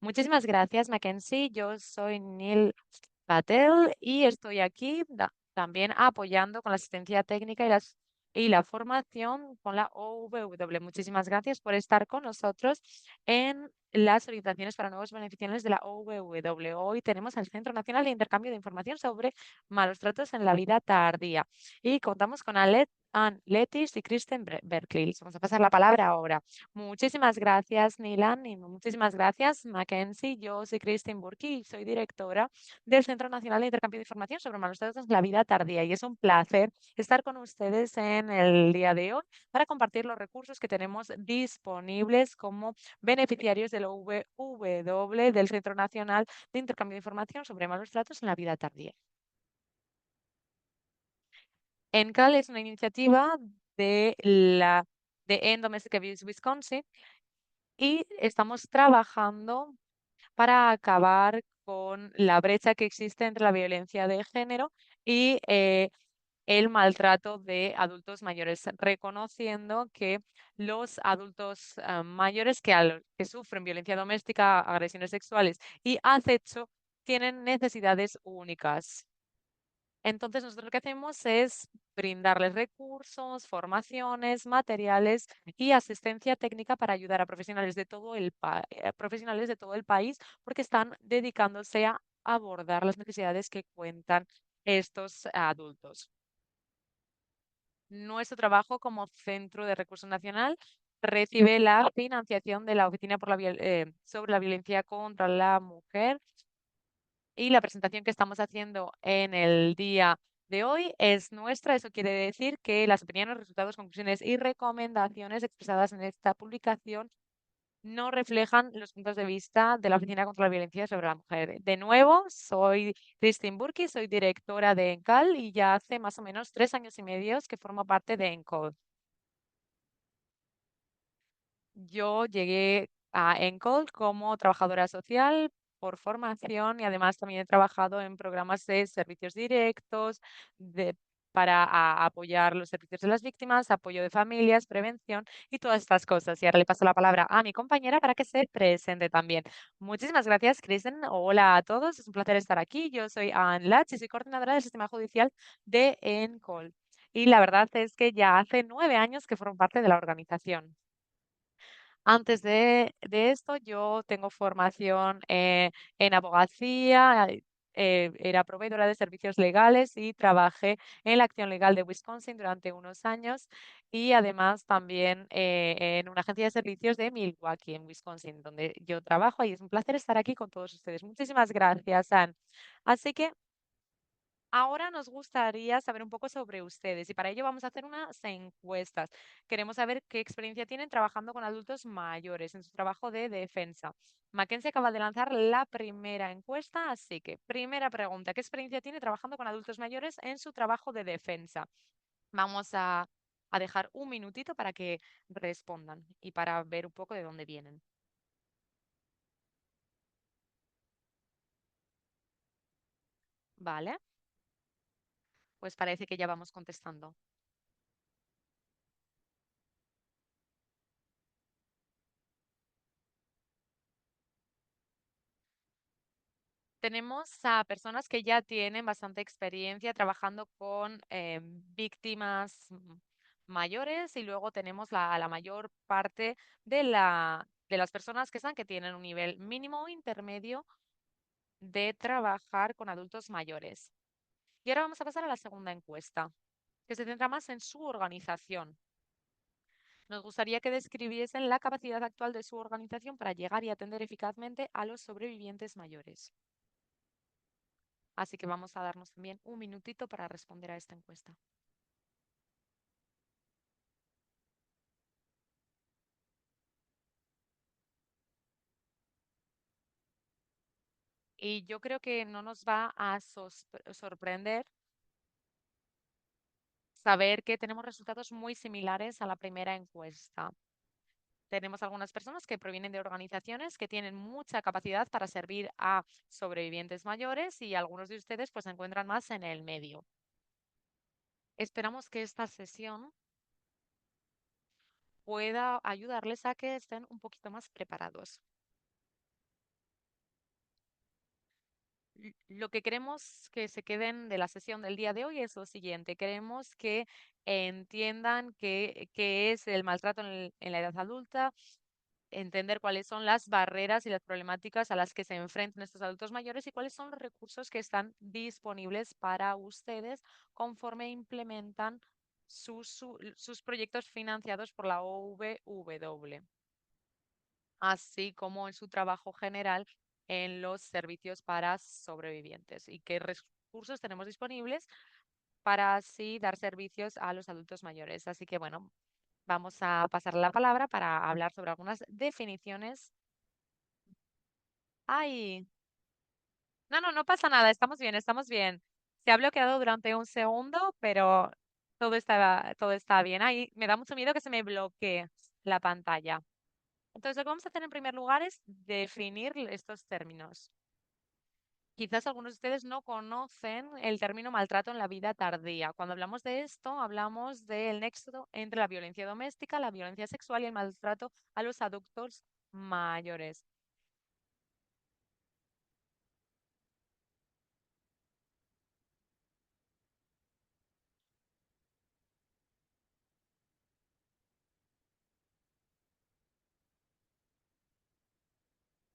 Muchísimas gracias, Mackenzie. Yo soy Neil Patel y estoy aquí también apoyando con la asistencia técnica y la formación con la OVW. Muchísimas gracias por estar con nosotros en las orientaciones para nuevos beneficiarios de la OVW. Hoy tenemos el Centro Nacional de Intercambio de Información sobre malos tratos en la vida tardía y contamos con Ann Letis y Kristen Berkeley. Les vamos a pasar la palabra ahora. Muchísimas gracias, Nilan, y muchísimas gracias, Mackenzie. Yo soy Kristen Burki y soy directora del Centro Nacional de Intercambio de Información sobre malos tratos en la vida tardía. Y es un placer estar con ustedes en el día de hoy para compartir los recursos que tenemos disponibles como beneficiarios del OVW del Centro Nacional de Intercambio de Información sobre malos tratos en la vida tardía. ENCAL es una iniciativa de End Domestic Abuse Wisconsin y estamos trabajando para acabar con la brecha que existe entre la violencia de género y el maltrato de adultos mayores, reconociendo que los adultos mayores que sufren violencia doméstica, agresiones sexuales y acecho tienen necesidades únicas. Entonces, nosotros lo que hacemos es brindarles recursos, formaciones, materiales y asistencia técnica para ayudar a profesionales de profesionales de todo el país, porque están dedicándose a abordar las necesidades que cuentan estos adultos. Nuestro trabajo como Centro de Recursos Nacional recibe la financiación de la Oficina sobre la Violencia contra la Mujer y la presentación que estamos haciendo en el día de hoy es nuestra. Eso quiere decir que las opiniones, resultados, conclusiones y recomendaciones expresadas en esta publicación no reflejan los puntos de vista de la Oficina contra la Violencia sobre la Mujer. De nuevo, soy Christine Burki, soy directora de ENCAL y ya hace más o menos 3 años y medio que formo parte de ENCOL. Yo llegué a ENCOL como trabajadora social por formación y además también he trabajado en programas de servicios directos para apoyar los servicios de las víctimas, apoyo de familias, prevención y todas estas cosas. Y ahora le paso la palabra a mi compañera para que se presente también. Muchísimas gracias, Kristen. Hola a todos, es un placer estar aquí. Yo soy Anne Latch y soy coordinadora del sistema judicial de ENCOL. Y la verdad es que ya hace 9 años que formo parte de la organización. Antes de esto, yo tengo formación en abogacía, era proveedora de servicios legales y trabajé en la acción legal de Wisconsin durante unos años y además también en una agencia de servicios de Milwaukee, en Wisconsin, donde yo trabajo y es un placer estar aquí con todos ustedes. Muchísimas gracias, Anne. Así que ahora nos gustaría saber un poco sobre ustedes y para ello vamos a hacer unas encuestas. Queremos saber qué experiencia tienen trabajando con adultos mayores en su trabajo de defensa. Mackenzie acaba de lanzar la primera encuesta, así que primera pregunta, ¿qué experiencia tiene trabajando con adultos mayores en su trabajo de defensa? Vamos a dejar un minutito para que respondan y para ver un poco de dónde vienen. ¿Vale? Pues parece que ya vamos contestando. Tenemos a personas que ya tienen bastante experiencia trabajando con víctimas mayores y luego tenemos a la mayor parte de las personas que están que tienen un nivel mínimo o intermedio de trabajar con adultos mayores. Y ahora vamos a pasar a la segunda encuesta, que se centra más en su organización. Nos gustaría que describiesen la capacidad actual de su organización para llegar y atender eficazmente a los sobrevivientes mayores. Así que vamos a darnos también un minutito para responder a esta encuesta. Y yo creo que no nos va a sorprender saber que tenemos resultados muy similares a la primera encuesta. Tenemos algunas personas que provienen de organizaciones que tienen mucha capacidad para servir a sobrevivientes mayores y algunos de ustedes pues se encuentran más en el medio. Esperamos que esta sesión pueda ayudarles a que estén un poquito más preparados. Lo que queremos que se queden de la sesión del día de hoy es lo siguiente. Queremos que entiendan qué es el maltrato en la edad adulta, entender cuáles son las barreras y las problemáticas a las que se enfrentan estos adultos mayores y cuáles son los recursos que están disponibles para ustedes conforme implementan sus proyectos financiados por la OVW, así como en su trabajo general en los servicios para sobrevivientes y qué recursos tenemos disponibles para así dar servicios a los adultos mayores. Así que bueno, vamos a pasar la palabra para hablar sobre algunas definiciones. Ay, no, no, no pasa nada, estamos bien, estamos bien. Se ha bloqueado durante un segundo, pero todo está bien. Ay, me da mucho miedo que se me bloquee la pantalla. Entonces, lo que vamos a hacer en primer lugar es definir estos términos. Quizás algunos de ustedes no conocen el término maltrato en la vida tardía. Cuando hablamos de esto, hablamos del nexo entre la violencia doméstica, la violencia sexual y el maltrato a los adultos mayores.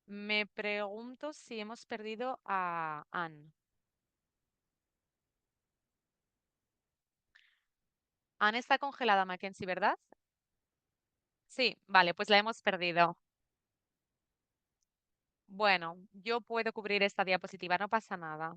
Me pregunto si hemos perdido a Anne. Anne está congelada, Mackenzie, ¿verdad? Sí, vale, pues la hemos perdido. Bueno, yo puedo cubrir esta diapositiva, no pasa nada.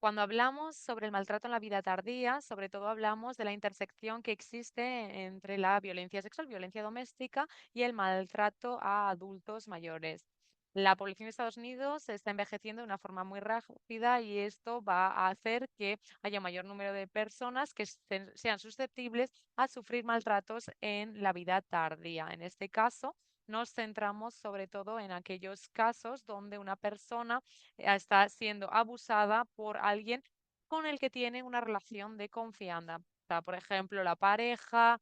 Cuando hablamos sobre el maltrato en la vida tardía, sobre todo hablamos de la intersección que existe entre la violencia sexual, violencia doméstica y el maltrato a adultos mayores. La población de Estados Unidos se está envejeciendo de una forma muy rápida y esto va a hacer que haya un mayor número de personas que sean susceptibles a sufrir maltratos en la vida tardía. En este caso, nos centramos sobre todo en aquellos casos donde una persona está siendo abusada por alguien con el que tiene una relación de confianza. O sea, por ejemplo, la pareja,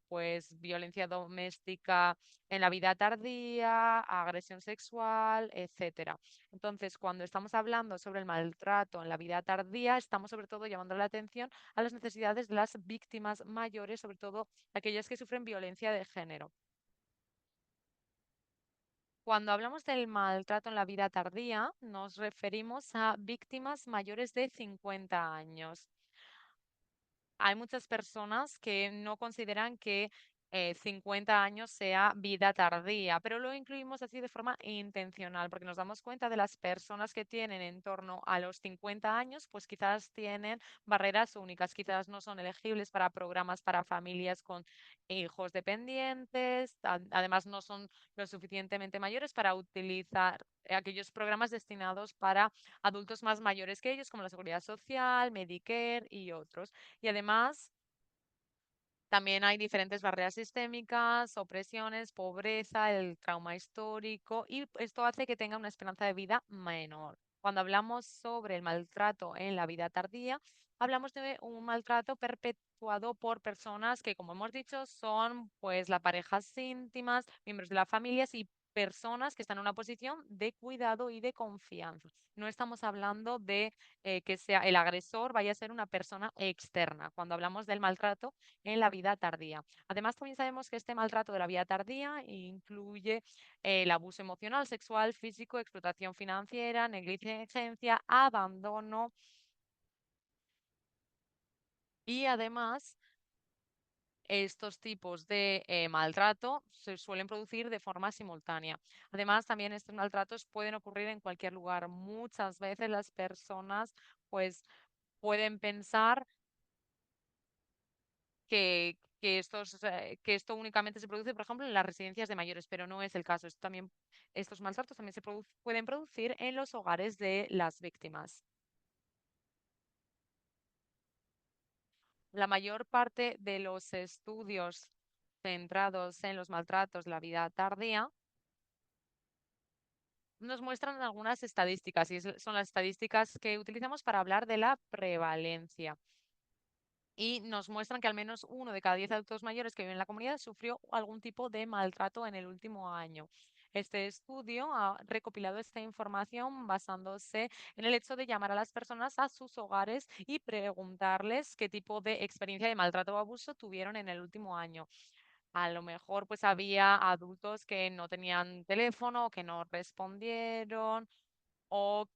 pues violencia doméstica en la vida tardía, agresión sexual, etcétera. Entonces, cuando estamos hablando sobre el maltrato en la vida tardía, estamos sobre todo llamando la atención a las necesidades de las víctimas mayores, sobre todo aquellas que sufren violencia de género. Cuando hablamos del maltrato en la vida tardía, nos referimos a víctimas mayores de 50 años. Hay muchas personas que no consideran que 50 años sea vida tardía, pero lo incluimos así de forma intencional, porque nos damos cuenta de las personas que tienen en torno a los 50 años, pues quizás tienen barreras únicas, quizás no son elegibles para programas para familias con hijos dependientes, además no son lo suficientemente mayores para utilizar aquellos programas destinados para adultos más mayores que ellos, como la Seguridad Social, Medicare y otros. Y además, también hay diferentes barreras sistémicas, opresiones, pobreza, el trauma histórico, y esto hace que tenga una esperanza de vida menor. Cuando hablamos sobre el maltrato en la vida tardía, hablamos de un maltrato perpetuado por personas que, como hemos dicho, son pues las parejas íntimas, miembros de las familias y personas que están en una posición de cuidado y de confianza. No estamos hablando de que sea el agresor vaya a ser una persona externa. Cuando hablamos del maltrato en la vida tardía. Además, también sabemos que este maltrato de la vida tardía incluye el abuso emocional, sexual, físico, explotación financiera, negligencia, abandono y además estos tipos de maltrato se suelen producir de forma simultánea. Además, también estos maltratos pueden ocurrir en cualquier lugar. Muchas veces las personas pues pueden pensar que esto únicamente se produce, por ejemplo, en las residencias de mayores, pero no es el caso. Estos maltratos también pueden producir en los hogares de las víctimas. La mayor parte de los estudios centrados en los maltratos de la vida tardía nos muestran algunas estadísticas y son las estadísticas que utilizamos para hablar de la prevalencia. Y nos muestran que al menos 1 de cada 10 adultos mayores que viven en la comunidad sufrió algún tipo de maltrato en el último año. Este estudio ha recopilado esta información basándose en el hecho de llamar a las personas a sus hogares y preguntarles qué tipo de experiencia de maltrato o abuso tuvieron en el último año. A lo mejor pues había adultos que no tenían teléfono, que no respondieron o,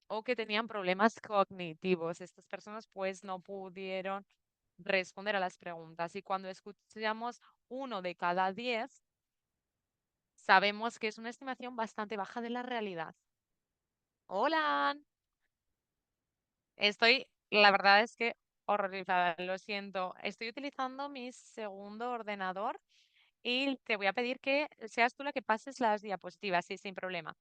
o que tenían problemas cognitivos. Estas personas pues no pudieron responder a las preguntas. Y cuando escuchamos 1 de cada 10, sabemos que es una estimación bastante baja de la realidad. Hola, la verdad es que horrorizada, lo siento. Estoy utilizando mi segundo ordenador y te voy a pedir que seas tú la que pases las diapositivas, sí, sin problema.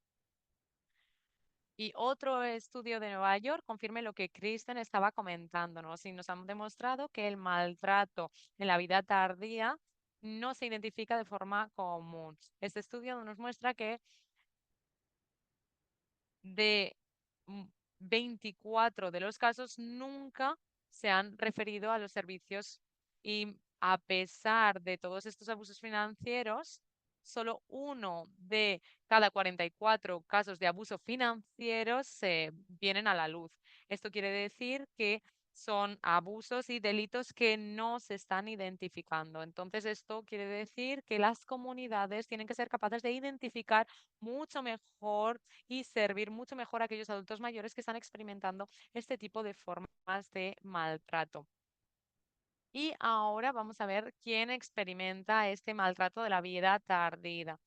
Y otro estudio de Nueva York confirma lo que Kristen estaba comentándonos y nos han demostrado que el maltrato en la vida tardía no se identifica de forma común. Este estudio nos muestra que de mm, 24 de los casos nunca se han referido a los servicios y a pesar de todos estos abusos financieros, solo 1 de cada 44 casos de abuso financiero se vienen a la luz. Esto quiere decir que son abusos y delitos que no se están identificando. Entonces, esto quiere decir que las comunidades tienen que ser capaces de identificar mucho mejor y servir mucho mejor a aquellos adultos mayores que están experimentando este tipo de formas de maltrato. Y ahora vamos a ver quién experimenta este maltrato de la vida tardía.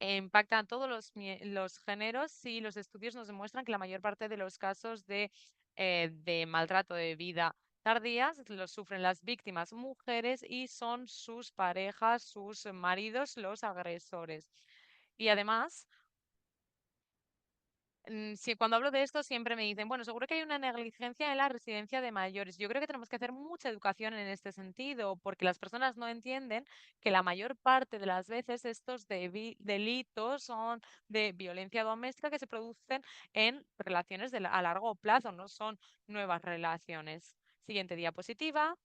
Impacta a todos los géneros y los estudios nos demuestran que la mayor parte de los casos de maltrato de vida tardías los sufren las víctimas mujeres y son sus parejas, sus maridos, los agresores. Y además, sí, cuando hablo de esto siempre me dicen, bueno, seguro que hay una negligencia en la residencia de mayores. Yo creo que tenemos que hacer mucha educación en este sentido, porque las personas no entienden que la mayor parte de las veces estos delitos son de violencia doméstica que se producen en relaciones a largo plazo, no son nuevas relaciones. Siguiente diapositiva.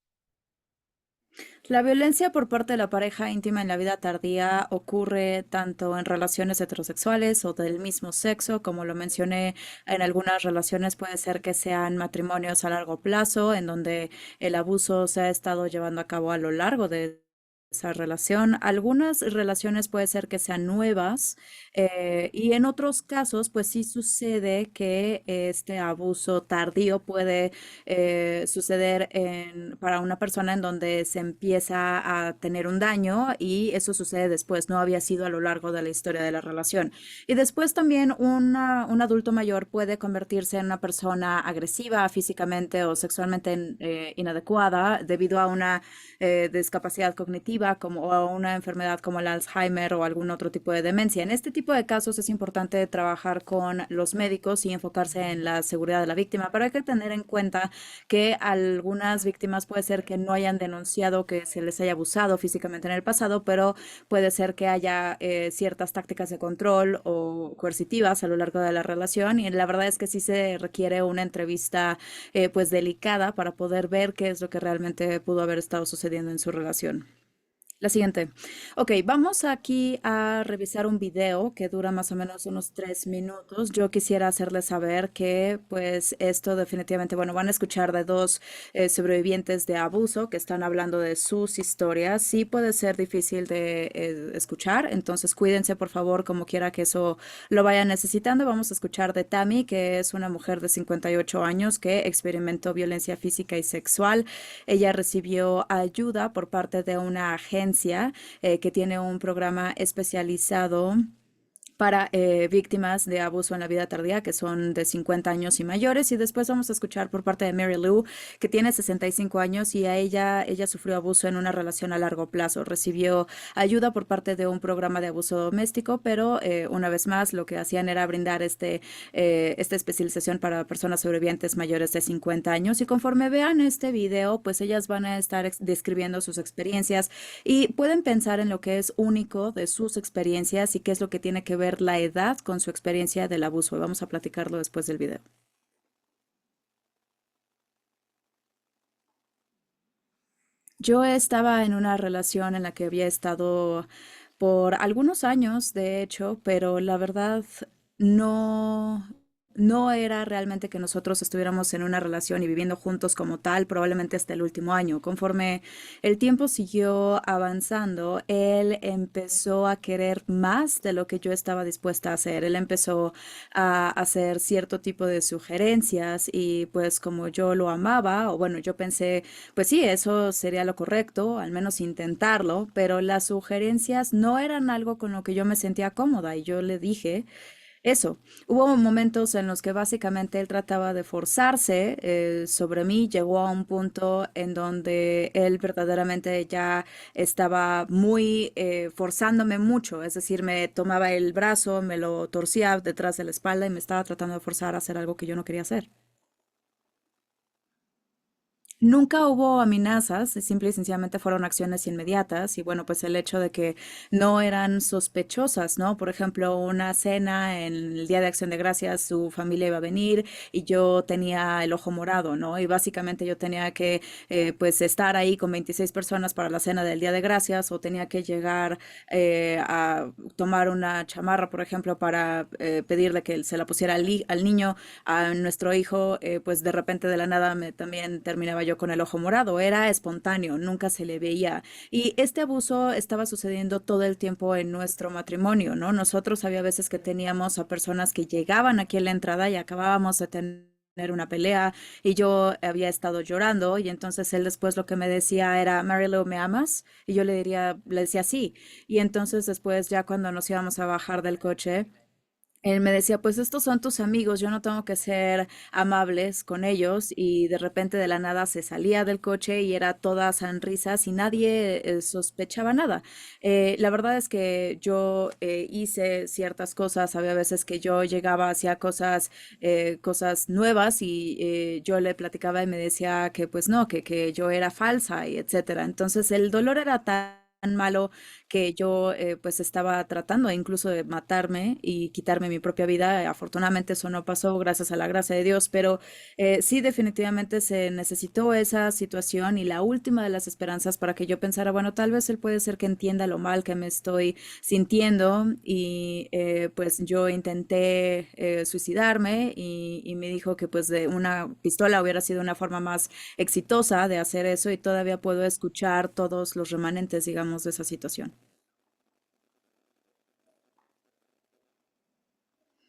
La violencia por parte de la pareja íntima en la vida tardía ocurre tanto en relaciones heterosexuales o del mismo sexo, como lo mencioné, en algunas relaciones puede ser que sean matrimonios a largo plazo, en donde el abuso se ha estado llevando a cabo a lo largo de esa relación. Algunas relaciones puede ser que sean nuevas y en otros casos pues sí sucede que este abuso tardío puede suceder para una persona en donde se empieza a tener un daño y eso sucede después, no había sido a lo largo de la historia de la relación. Y después también un adulto mayor puede convertirse en una persona agresiva físicamente o sexualmente inadecuada debido a una discapacidad cognitiva como, o a una enfermedad como el Alzheimer o algún otro tipo de demencia. En este tipo de casos es importante trabajar con los médicos y enfocarse en la seguridad de la víctima, pero hay que tener en cuenta que algunas víctimas puede ser que no hayan denunciado que se les haya abusado físicamente en el pasado, pero puede ser que haya ciertas tácticas de control o coercitivas a lo largo de la relación y la verdad es que sí se requiere una entrevista pues delicada para poder ver qué es lo que realmente pudo haber estado sucediendo en su relación. La siguiente. Ok, vamos aquí a revisar un video que dura más o menos unos 3 minutos. Yo quisiera hacerles saber que, pues, esto definitivamente, bueno, van a escuchar de dos sobrevivientes de abuso que están hablando de sus historias. Sí puede ser difícil de escuchar, entonces cuídense, por favor, como quiera que eso lo vayan necesitando. Vamos a escuchar de Tammy, que es una mujer de 58 años que experimentó violencia física y sexual. Ella recibió ayuda por parte de una agencia que tiene un programa especializado para víctimas de abuso en la vida tardía, que son de 50 años y mayores. Y después vamos a escuchar por parte de Mary Lou, que tiene 65 años y ella sufrió abuso en una relación a largo plazo. Recibió ayuda por parte de un programa de abuso doméstico, pero una vez más lo que hacían era brindar esta especialización para personas sobrevivientes mayores de 50 años. Y conforme vean este video, pues ellas van a estar describiendo sus experiencias y pueden pensar en lo que es único de sus experiencias y qué es lo que tiene que ver la edad con su experiencia del abuso. Vamos a platicarlo después del video. Yo estaba en una relación en la que había estado por algunos años, de hecho, pero la verdad no, no era realmente que nosotros estuviéramos en una relación y viviendo juntos como tal, probablemente hasta el último año. Conforme el tiempo siguió avanzando, él empezó a querer más de lo que yo estaba dispuesta a hacer. Él empezó a hacer cierto tipo de sugerencias y pues como yo lo amaba, o bueno, yo pensé, pues sí, eso sería lo correcto, al menos intentarlo, pero las sugerencias no eran algo con lo que yo me sentía cómoda y yo le dije eso. Hubo momentos en los que básicamente él trataba de forzarse sobre mí, llegó a un punto en donde él verdaderamente ya estaba muy forzándome mucho, es decir, me tomaba el brazo, me lo torcía detrás de la espalda y me estaba tratando de forzar a hacer algo que yo no quería hacer. Nunca hubo amenazas, simple y sencillamente fueron acciones inmediatas y bueno, pues el hecho de que no eran sospechosas, ¿no? Por ejemplo, una cena en el Día de Acción de Gracias, su familia iba a venir y yo tenía el ojo morado, ¿no? Y básicamente yo tenía que pues estar ahí con 26 personas para la cena del Día de Gracias o tenía que llegar a tomar una chamarra, por ejemplo, para pedirle que se la pusiera al niño, a nuestro hijo, pues de repente de la nada también terminaba yo con el ojo morado. Era espontáneo, nunca se le veía. Y este abuso estaba sucediendo todo el tiempo en nuestro matrimonio, ¿no? Nosotros había veces que teníamos a personas que llegaban aquí en la entrada y acabábamos de tener una pelea y yo había estado llorando y entonces él después lo que me decía era, Marilu, ¿me amas? Y yo le decía sí. Y entonces después ya cuando nos íbamos a bajar del coche, él me decía, pues estos son tus amigos, yo no tengo que ser amables con ellos y de repente de la nada se salía del coche y era toda sonrisas y nadie sospechaba nada. La verdad es que yo hice ciertas cosas, había veces que yo llegaba hacia cosas nuevas y yo le platicaba y me decía que pues no, que yo era falsa y etcétera. Entonces el dolor era tan malo que yo pues estaba tratando incluso de matarme y quitarme mi propia vida. Afortunadamente eso no pasó gracias a la gracia de Dios, pero sí definitivamente se necesitó esa situación y la última de las esperanzas para que yo pensara, bueno, tal vez él puede ser que entienda lo mal que me estoy sintiendo y pues yo intenté suicidarme y me dijo que pues de una pistola hubiera sido una forma más exitosa de hacer eso y todavía puedo escuchar todos los remanentes, digamos, de esa situación.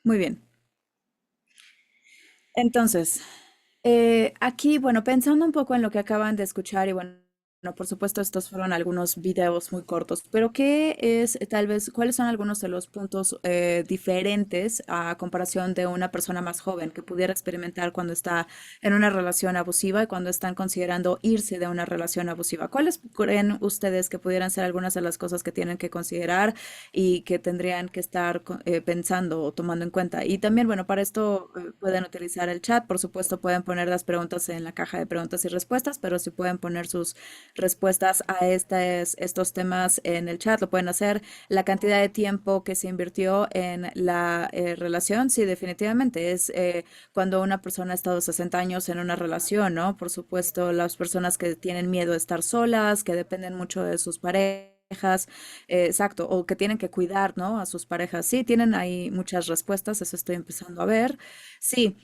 Muy bien. Entonces, aquí, bueno, pensando un poco en lo que acaban de escuchar y bueno, por supuesto estos fueron algunos videos muy cortos, pero ¿qué es tal vez, cuáles son algunos de los puntos diferentes a comparación de una persona más joven que pudiera experimentar cuando está en una relación abusiva y cuando están considerando irse de una relación abusiva? ¿Cuáles creen ustedes que pudieran ser algunas de las cosas que tienen que considerar y que tendrían que estar pensando o tomando en cuenta? Y también, bueno, para esto pueden utilizar el chat, por supuesto pueden poner las preguntas en la caja de preguntas y respuestas, pero si pueden poner sus respuestas a estos temas en el chat, lo pueden hacer. La cantidad de tiempo que se invirtió en la relación, sí, definitivamente es cuando una persona ha estado 60 años en una relación, ¿no? Por supuesto, las personas que tienen miedo de estar solas, que dependen mucho de sus parejas, exacto, o que tienen que cuidar, ¿no? A sus parejas. Sí, tienen ahí muchas respuestas, eso estoy empezando a ver. Sí,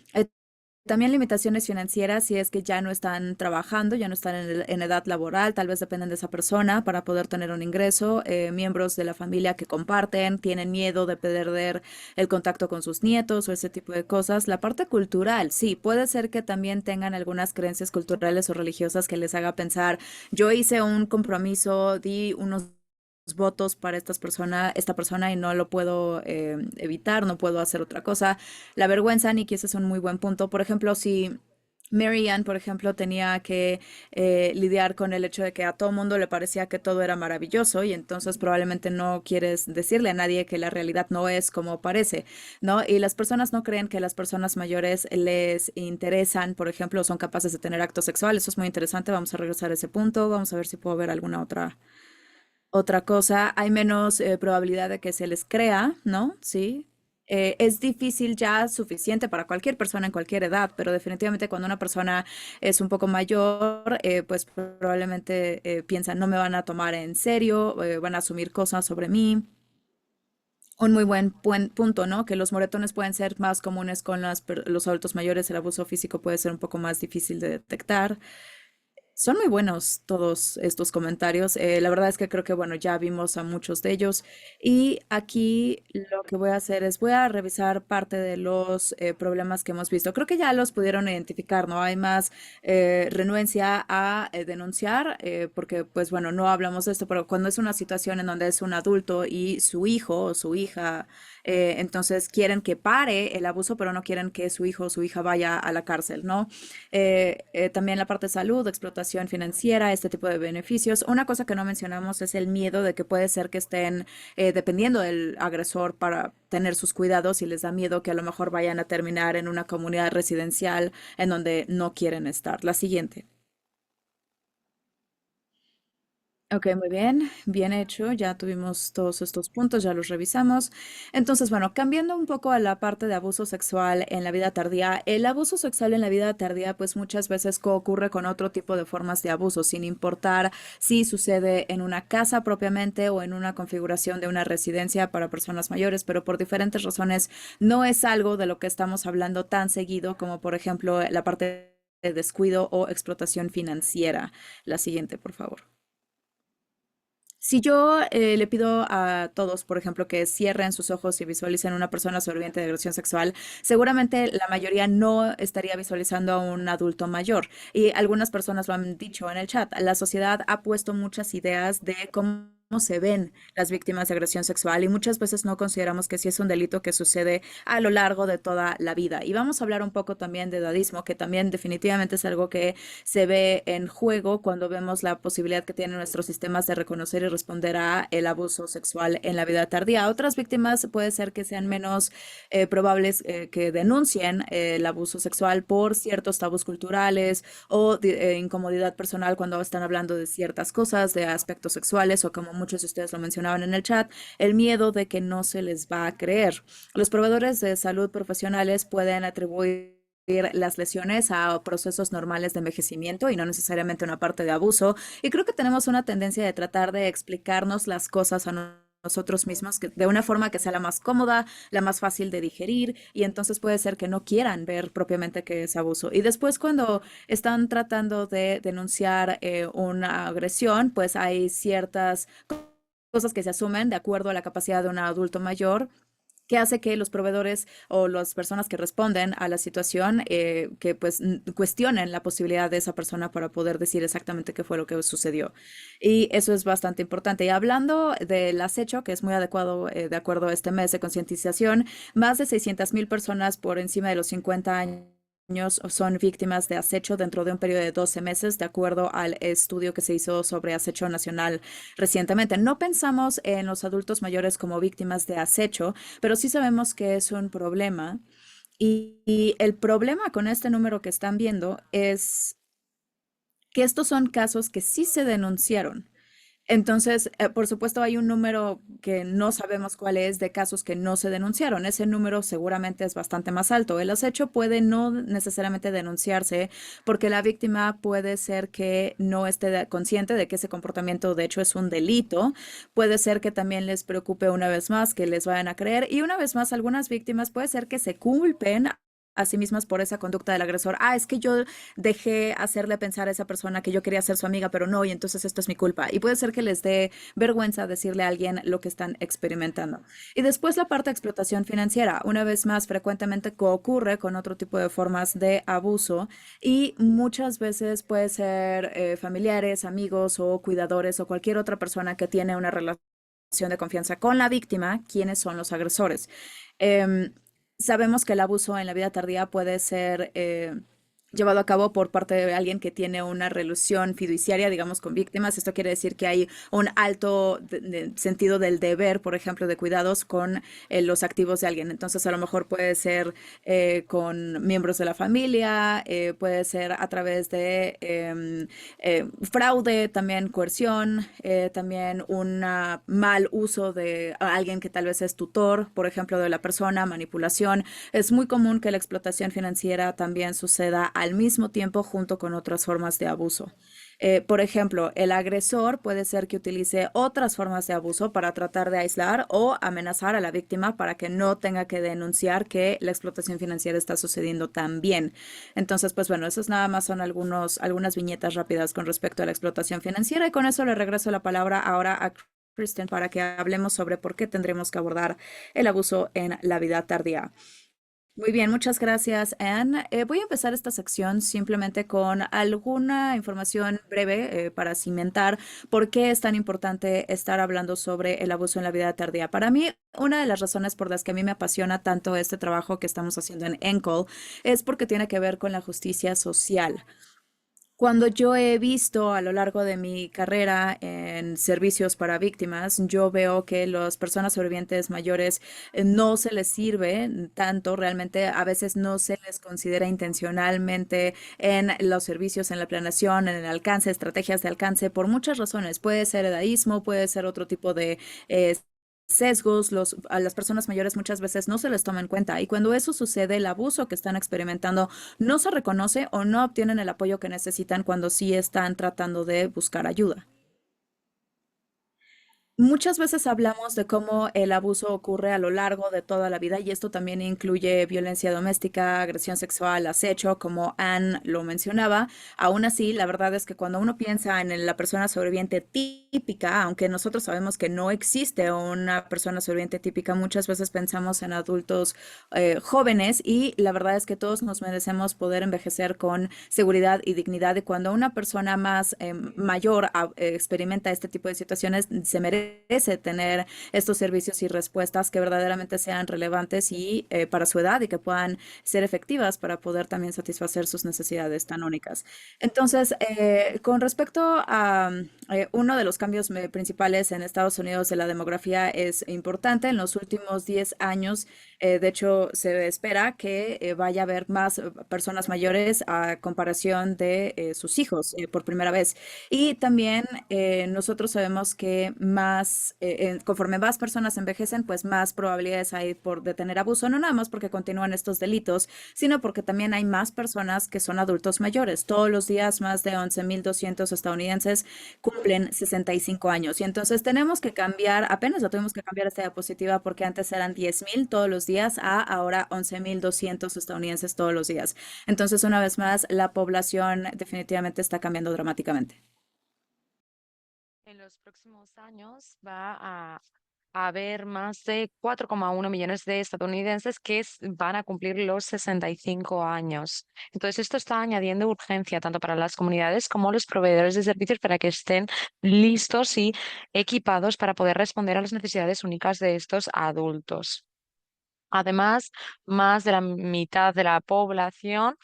también limitaciones financieras si es que ya no están trabajando, ya no están en edad laboral, tal vez dependen de esa persona para poder tener un ingreso, miembros de la familia que comparten, tienen miedo de perder el contacto con sus nietos o ese tipo de cosas. La parte cultural, sí, puede ser que también tengan algunas creencias culturales o religiosas que les haga pensar, yo hice un compromiso, di unos votos para esta persona y no lo puedo evitar, no puedo hacer otra cosa. La vergüenza, Nikki, ese es un muy buen punto. Por ejemplo, si Mary Ann, por ejemplo, tenía que lidiar con el hecho de que a todo mundo le parecía que todo era maravilloso y entonces probablemente no quieres decirle a nadie que la realidad no es como parece, ¿no? Y las personas no creen que las personas mayores les interesan, por ejemplo, son capaces de tener actos sexuales. Eso es muy interesante. Vamos a regresar a ese punto. Vamos a ver si puedo ver alguna otra cosa. Hay menos probabilidad de que se les crea, ¿no? Sí. Es difícil ya suficiente para cualquier persona en cualquier edad, pero definitivamente cuando una persona es un poco mayor, pues probablemente piensan no me van a tomar en serio, van a asumir cosas sobre mí. Un muy buen punto, ¿no? Que los moretones pueden ser más comunes con los adultos mayores, el abuso físico puede ser un poco más difícil de detectar. Son muy buenos todos estos comentarios. La verdad es que creo que, bueno, ya vimos a muchos de ellos. Y aquí lo que voy a hacer es voy a revisar parte de los problemas que hemos visto. Creo que ya los pudieron identificar, ¿no? Hay más renuencia a denunciar, porque, pues bueno, no hablamos de esto, pero cuando es una situación en donde es un adulto y su hijo o su hija, entonces quieren que pare el abuso, pero no quieren que su hijo o su hija vaya a la cárcel, ¿no? También la parte de salud, explotación financiera, este tipo de beneficios. Una cosa que no mencionamos es el miedo de que puede ser que estén dependiendo del agresor para tener sus cuidados y les da miedo que a lo mejor vayan a terminar en una comunidad residencial en donde no quieren estar. La siguiente. Ok, muy bien, bien hecho. Ya tuvimos todos estos puntos, ya los revisamos. Entonces, bueno, cambiando un poco a la parte de abuso sexual en la vida tardía, el abuso sexual en la vida tardía, pues muchas veces ocurre con otro tipo de formas de abuso, sin importar si sucede en una casa propiamente o en una configuración de una residencia para personas mayores, pero por diferentes razones no es algo de lo que estamos hablando tan seguido como, por ejemplo, la parte de descuido o explotación financiera. La siguiente, por favor. Si yo le pido a todos, por ejemplo, que cierren sus ojos y visualicen una persona sobreviviente de agresión sexual, seguramente la mayoría no estaría visualizando a un adulto mayor. Y algunas personas lo han dicho en el chat. La sociedad ha puesto muchas ideas de cómo se ven las víctimas de agresión sexual y muchas veces no consideramos que sí es un delito que sucede a lo largo de toda la vida. Y vamos a hablar un poco también de edadismo, que también definitivamente es algo que se ve en juego cuando vemos la posibilidad que tienen nuestros sistemas de reconocer y responder a el abuso sexual en la vida tardía. Otras víctimas puede ser que sean menos probables que denuncien el abuso sexual por ciertos tabús culturales o incomodidad personal cuando están hablando de ciertas cosas, de aspectos sexuales o como muchos de ustedes lo mencionaban en el chat, el miedo de que no se les va a creer. Los proveedores de salud profesionales pueden atribuir las lesiones a procesos normales de envejecimiento y no necesariamente una parte de abuso. Y creo que tenemos una tendencia de tratar de explicarnos las cosas a nosotros mismos de una forma que sea la más cómoda, la más fácil de digerir y entonces puede ser que no quieran ver propiamente que es abuso. Y después cuando están tratando de denunciar una agresión, pues hay ciertas cosas que se asumen de acuerdo a la capacidad de un adulto mayor que hace que los proveedores o las personas que responden a la situación que pues cuestionen la posibilidad de esa persona para poder decir exactamente qué fue lo que sucedió. Y eso es bastante importante. Y hablando del acecho, que es muy adecuado de acuerdo a este mes de concientización, más de 600,000 personas por encima de los 50 años son víctimas de acecho dentro de un periodo de 12 meses, de acuerdo al estudio que se hizo sobre acecho nacional recientemente. No pensamos en los adultos mayores como víctimas de acecho, pero sí sabemos que es un problema. Y el problema con este número que están viendo es que estos son casos que sí se denunciaron. Entonces, por supuesto, hay un número que no sabemos cuál es de casos que no se denunciaron. Ese número seguramente es bastante más alto. El acecho puede no necesariamente denunciarse porque la víctima puede ser que no esté consciente de que ese comportamiento de hecho es un delito. Puede ser que también les preocupe una vez más que les vayan a creer. Y una vez más, algunas víctimas puede ser que se culpen a sí mismas por esa conducta del agresor. Ah, es que yo dejé hacerle pensar a esa persona que yo quería ser su amiga, pero no, y entonces esto es mi culpa. Y puede ser que les dé vergüenza decirle a alguien lo que están experimentando. Y después la parte de explotación financiera, una vez más, frecuentemente ocurre con otro tipo de formas de abuso y muchas veces puede ser familiares, amigos o cuidadores o cualquier otra persona que tiene una relación de confianza con la víctima, quienes son los agresores. Em, Sabemos que el abuso en la vida tardía puede ser llevado a cabo por parte de alguien que tiene una relación fiduciaria, digamos, con víctimas. Esto quiere decir que hay un alto sentido del deber, por ejemplo, de cuidados con los activos de alguien. Entonces, a lo mejor puede ser con miembros de la familia, puede ser a través de fraude, también coerción, también un mal uso de alguien que tal vez es tutor, por ejemplo, de la persona, manipulación. Es muy común que la explotación financiera también suceda al mismo tiempo junto con otras formas de abuso. Por ejemplo, el agresor puede ser que utilice otras formas de abuso para tratar de aislar o amenazar a la víctima para que no tenga que denunciar que la explotación financiera está sucediendo también. Entonces, pues bueno, esos nada más son algunas viñetas rápidas con respecto a la explotación financiera y con eso le regreso la palabra ahora a Kristen para que hablemos sobre por qué tendremos que abordar el abuso en la vida tardía. Muy bien, muchas gracias, Anne. Voy a empezar esta sección simplemente con alguna información breve para cimentar por qué es tan importante estar hablando sobre el abuso en la vida tardía. Para mí, una de las razones por las que a mí me apasiona tanto este trabajo que estamos haciendo en ENCOL es porque tiene que ver con la justicia social. Cuando yo he visto a lo largo de mi carrera en servicios para víctimas, yo veo que las personas sobrevivientes mayores no se les sirve tanto, realmente a veces no se les considera intencionalmente en los servicios, en la planeación, en el alcance, estrategias de alcance, por muchas razones. Puede ser edadismo, puede ser otro tipo de eh, sesgos, a las personas mayores muchas veces no se les toma en cuenta y cuando eso sucede, el abuso que están experimentando no se reconoce o no obtienen el apoyo que necesitan cuando sí están tratando de buscar ayuda. Muchas veces hablamos de cómo el abuso ocurre a lo largo de toda la vida y esto también incluye violencia doméstica, agresión sexual, acecho, como Anne lo mencionaba. Aún así, la verdad es que cuando uno piensa en la persona sobreviviente típica, aunque nosotros sabemos que no existe una persona sobreviviente típica, muchas veces pensamos en adultos jóvenes y la verdad es que todos nos merecemos poder envejecer con seguridad y dignidad y cuando una persona más mayor experimenta este tipo de situaciones, se merece tener estos servicios y respuestas que verdaderamente sean relevantes y para su edad y que puedan ser efectivas para poder también satisfacer sus necesidades tan únicas. Entonces, con respecto a uno de los cambios principales en Estados Unidos de la demografía es importante. En los últimos 10 años, de hecho, se espera que vaya a haber más personas mayores a comparación de sus hijos por primera vez. Y también nosotros sabemos que conforme más personas envejecen, pues más probabilidades hay de tener abuso, no nada más porque continúan estos delitos, sino porque también hay más personas que son adultos mayores. Todos los días más de 11.200 estadounidenses cumplen 65 años. Y entonces tenemos que cambiar, apenas lo tuvimos que cambiar esta diapositiva porque antes eran 10.000 todos los días a ahora 11.200 estadounidenses todos los días. Entonces, una vez más, la población definitivamente está cambiando dramáticamente. En los próximos años va a haber más de 4,1 millones de estadounidenses que van a cumplir los 65 años. Entonces, esto está añadiendo urgencia tanto para las comunidades como los proveedores de servicios para que estén listos y equipados para poder responder a las necesidades únicas de estos adultos. Además, más de la mitad de la población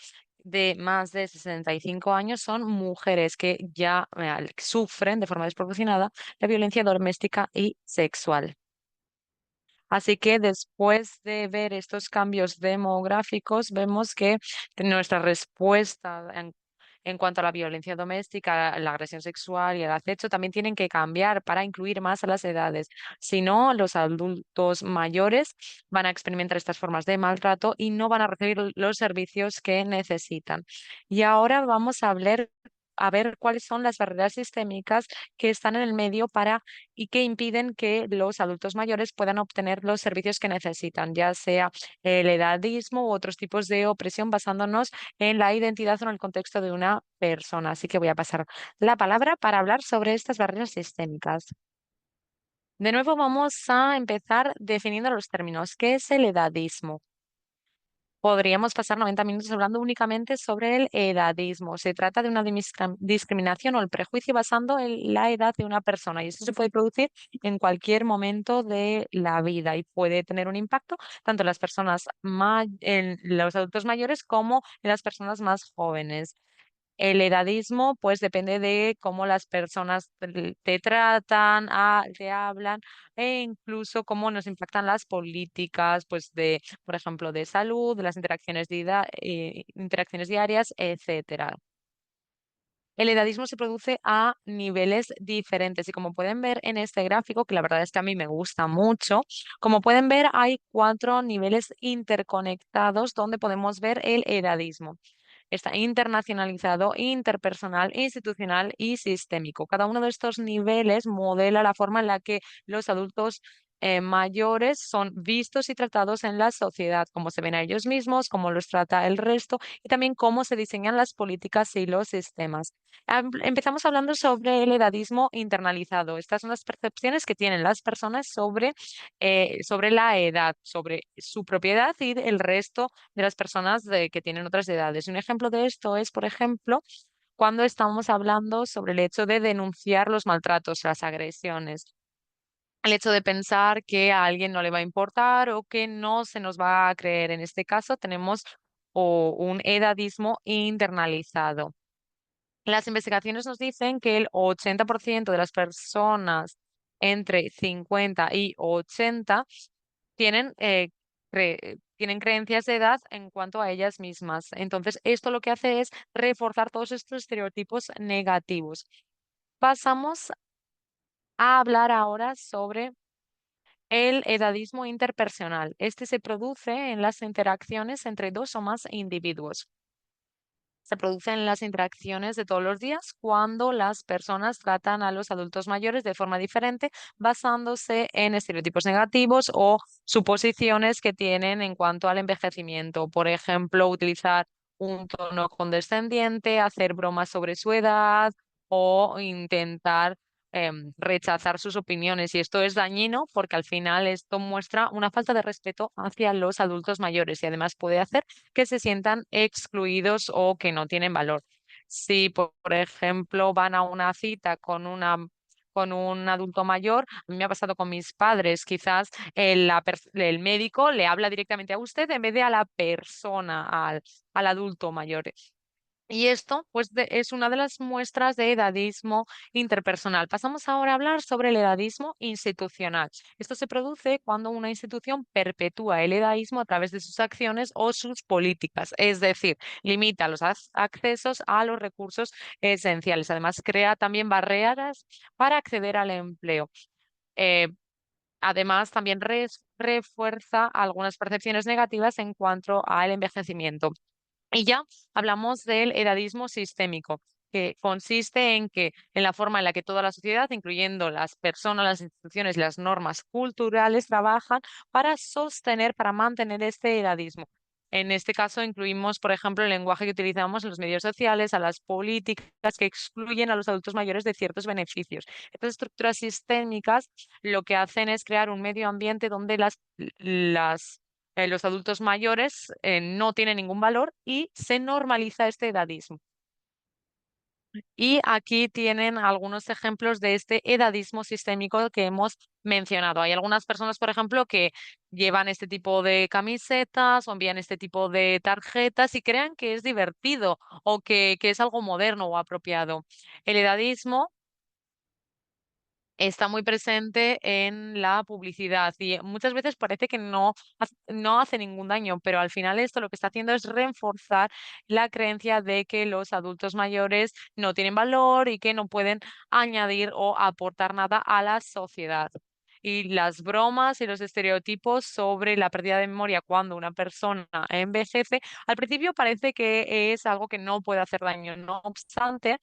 de más de 65 años son mujeres que ya sufren de forma desproporcionada la violencia doméstica y sexual. Así que después de ver estos cambios demográficos, vemos que nuestra respuesta en cuanto a la violencia doméstica, la agresión sexual y el acecho también tienen que cambiar para incluir más a las edades. Si no, los adultos mayores van a experimentar estas formas de maltrato y no van a recibir los servicios que necesitan. Y ahora vamos a ver cuáles son las barreras sistémicas que están en el medio para y que impiden que los adultos mayores puedan obtener los servicios que necesitan, ya sea el edadismo u otros tipos de opresión basándonos en la identidad o en el contexto de una persona. Así que voy a pasar la palabra para hablar sobre estas barreras sistémicas. De nuevo vamos a empezar definiendo los términos. ¿Qué es el edadismo? Podríamos pasar 90 minutos hablando únicamente sobre el edadismo. Se trata de una discriminación o el prejuicio basando en la edad de una persona y esto se puede producir en cualquier momento de la vida y puede tener un impacto tanto en las personas en los adultos mayores como en las personas más jóvenes. El edadismo, pues depende de cómo las personas te tratan, te hablan e incluso cómo nos impactan las políticas, pues de, por ejemplo, de salud, de las interacciones diarias, etcétera. El edadismo se produce a niveles diferentes y como pueden ver en este gráfico, que la verdad es que a mí me gusta mucho, como pueden ver hay 4 niveles interconectados donde podemos ver el edadismo. Está internacionalizado, interpersonal, institucional y sistémico. Cada uno de estos niveles modela la forma en la que los adultos mayores son vistos y tratados en la sociedad, cómo se ven a ellos mismos, cómo los trata el resto y también cómo se diseñan las políticas y los sistemas. Empezamos hablando sobre el edadismo internalizado. Estas son las percepciones que tienen las personas sobre la edad, sobre su propiedad y el resto de las personas que tienen otras edades. Un ejemplo de esto es, por ejemplo, cuando estamos hablando sobre el hecho de denunciar los maltratos, las agresiones. El hecho de pensar que a alguien no le va a importar o que no se nos va a creer. En este caso tenemos un edadismo internalizado. Las investigaciones nos dicen que el 80% de las personas entre 50 y 80 tienen creencias de edad en cuanto a ellas mismas. Entonces, esto lo que hace es reforzar todos estos estereotipos negativos. Pasamos a hablar ahora sobre el edadismo interpersonal. Este se produce en las interacciones entre dos o más individuos. Se producen las interacciones de todos los días cuando las personas tratan a los adultos mayores de forma diferente, basándose en estereotipos negativos o suposiciones que tienen en cuanto al envejecimiento. Por ejemplo, utilizar un tono condescendiente, hacer bromas sobre su edad o intentar rechazar sus opiniones. Y esto es dañino porque al final esto muestra una falta de respeto hacia los adultos mayores y además puede hacer que se sientan excluidos o que no tienen valor. Si, por ejemplo, van a una cita con un adulto mayor, a mí me ha pasado con mis padres, quizás el médico le habla directamente a usted en vez de a la persona, al adulto mayor. Y esto, pues, es una de las muestras de edadismo interpersonal. Pasamos ahora a hablar sobre el edadismo institucional. Esto se produce cuando una institución perpetúa el edadismo a través de sus acciones o sus políticas, es decir, limita los accesos a los recursos esenciales. Además, crea también barreras para acceder al empleo. Eh, Además, también refuerza algunas percepciones negativas en cuanto al envejecimiento. Y ya hablamos del edadismo sistémico, que consiste en la forma en la que toda la sociedad, incluyendo las personas, las instituciones y las normas culturales, trabajan para sostener, para mantener este edadismo. En este caso incluimos, por ejemplo, el lenguaje que utilizamos en los medios sociales, a las políticas que excluyen a los adultos mayores de ciertos beneficios. Estas estructuras sistémicas lo que hacen es crear un medio ambiente donde los adultos mayores no tienen ningún valor y se normaliza este edadismo. Y aquí tienen algunos ejemplos de este edadismo sistémico que hemos mencionado. Hay algunas personas, por ejemplo, que llevan este tipo de camisetas o envían este tipo de tarjetas y crean que es divertido o que es algo moderno o apropiado. El edadismo está muy presente en la publicidad y muchas veces parece que no hace ningún daño, pero al final esto lo que está haciendo es reforzar la creencia de que los adultos mayores no tienen valor y que no pueden añadir o aportar nada a la sociedad. Y las bromas y los estereotipos sobre la pérdida de memoria cuando una persona envejece, al principio parece que es algo que no puede hacer daño. No obstante,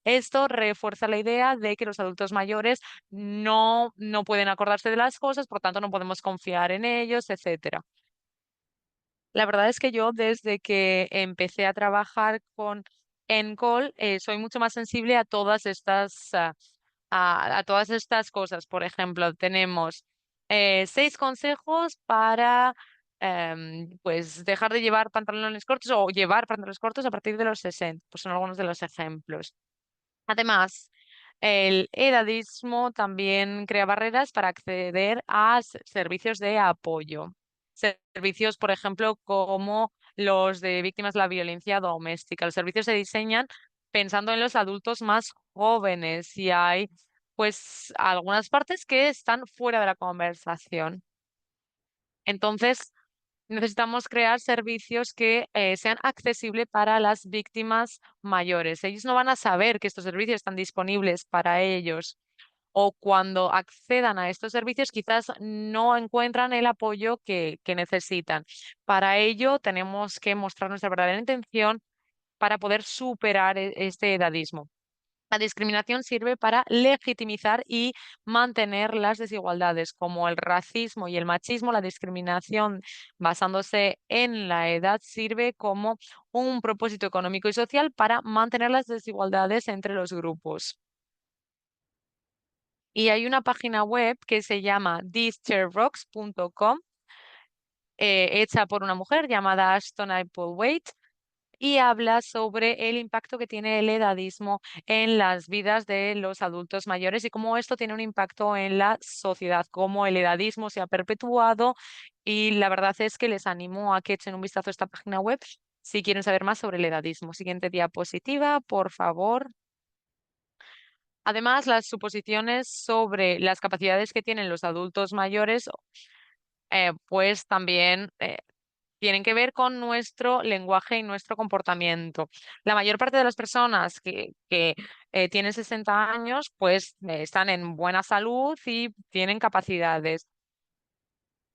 esto refuerza la idea de que los adultos mayores no pueden acordarse de las cosas, por tanto no podemos confiar en ellos, etcétera. La verdad es que yo desde que empecé a trabajar con Encol soy mucho más sensible a todas a todas estas cosas. Por ejemplo, tenemos 6 consejos para pues dejar de llevar pantalones cortos o llevar pantalones cortos a partir de los 60, pues son algunos de los ejemplos. Además, el edadismo también crea barreras para acceder a servicios de apoyo. Servicios, por ejemplo, como los de víctimas de la violencia doméstica. Los servicios se diseñan pensando en los adultos más jóvenes y hay, pues, algunas partes que están fuera de la conversación. Entonces, necesitamos crear servicios que sean accesibles para las víctimas mayores. Ellos no van a saber que estos servicios están disponibles para ellos o cuando accedan a estos servicios quizás no encuentran el apoyo que necesitan. Para ello tenemos que mostrar nuestra verdadera intención para poder superar este edadismo. La discriminación sirve para legitimizar y mantener las desigualdades, como el racismo y el machismo. La discriminación basándose en la edad sirve como un propósito económico y social para mantener las desigualdades entre los grupos. Y hay una página web que se llama thischairrocks.com, hecha por una mujer llamada Ashton Applewaite, y habla sobre el impacto que tiene el edadismo en las vidas de los adultos mayores y cómo esto tiene un impacto en la sociedad, cómo el edadismo se ha perpetuado y la verdad es que les animo a que echen un vistazo a esta página web si quieren saber más sobre el edadismo. Siguiente diapositiva, por favor. Además, las suposiciones sobre las capacidades que tienen los adultos mayores, pues también tienen que ver con nuestro lenguaje y nuestro comportamiento. La mayor parte de las personas que tienen 60 años, pues están en buena salud y tienen capacidades.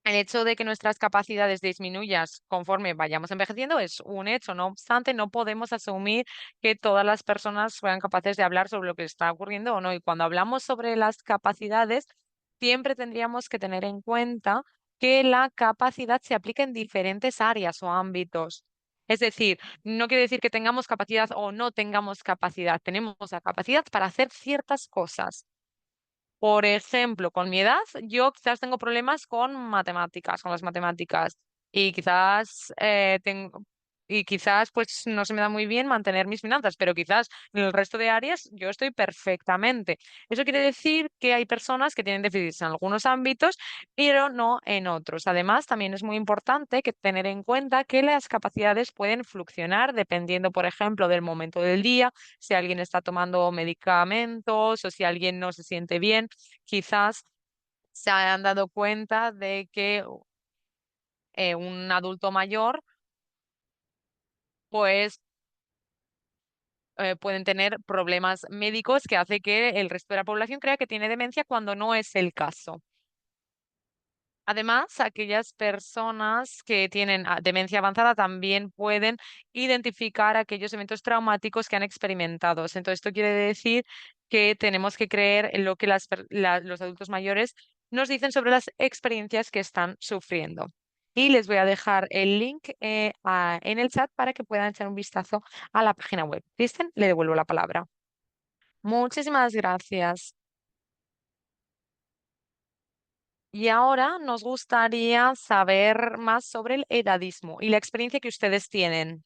El hecho de que nuestras capacidades disminuyan conforme vayamos envejeciendo es un hecho. No obstante, no podemos asumir que todas las personas sean capaces de hablar sobre lo que está ocurriendo o no. Y cuando hablamos sobre las capacidades, siempre tendríamos que tener en cuenta que la capacidad se aplica en diferentes áreas o ámbitos. Es decir, no quiere decir que tengamos capacidad o no tengamos capacidad. Tenemos la capacidad para hacer ciertas cosas. Por ejemplo, con mi edad, yo quizás tengo problemas con matemáticas, con las matemáticas, y quizás pues no se me da muy bien mantener mis finanzas, pero quizás en el resto de áreas yo estoy perfectamente. Eso quiere decir que hay personas que tienen déficits en algunos ámbitos, pero no en otros. Además, también es muy importante que tener en cuenta que las capacidades pueden fluctuar dependiendo, por ejemplo, del momento del día, si alguien está tomando medicamentos o si alguien no se siente bien, quizás se han dado cuenta de que un adulto mayor, pues pueden tener problemas médicos que hace que el resto de la población crea que tiene demencia cuando no es el caso. Además, aquellas personas que tienen demencia avanzada también pueden identificar aquellos eventos traumáticos que han experimentado. Entonces, esto quiere decir que tenemos que creer en lo que los adultos mayores nos dicen sobre las experiencias que están sufriendo. Y les voy a dejar el link en el chat para que puedan echar un vistazo a la página web. Kristen, le devuelvo la palabra. Muchísimas gracias. Y ahora nos gustaría saber más sobre el edadismo y la experiencia que ustedes tienen,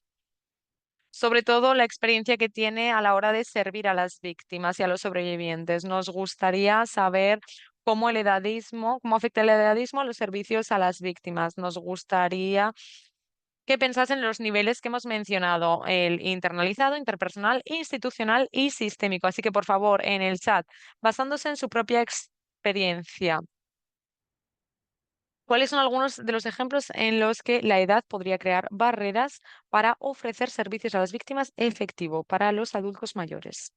sobre todo la experiencia que tiene a la hora de servir a las víctimas y a los sobrevivientes. Nos gustaría saber cómo el edadismo, cómo afecta el edadismo a los servicios a las víctimas. Nos gustaría que pensasen en los niveles que hemos mencionado, el internalizado, interpersonal, institucional y sistémico. Así que, por favor, en el chat, basándose en su propia experiencia. ¿Cuáles son algunos de los ejemplos en los que la edad podría crear barreras para ofrecer servicios a las víctimas efectivo para los adultos mayores?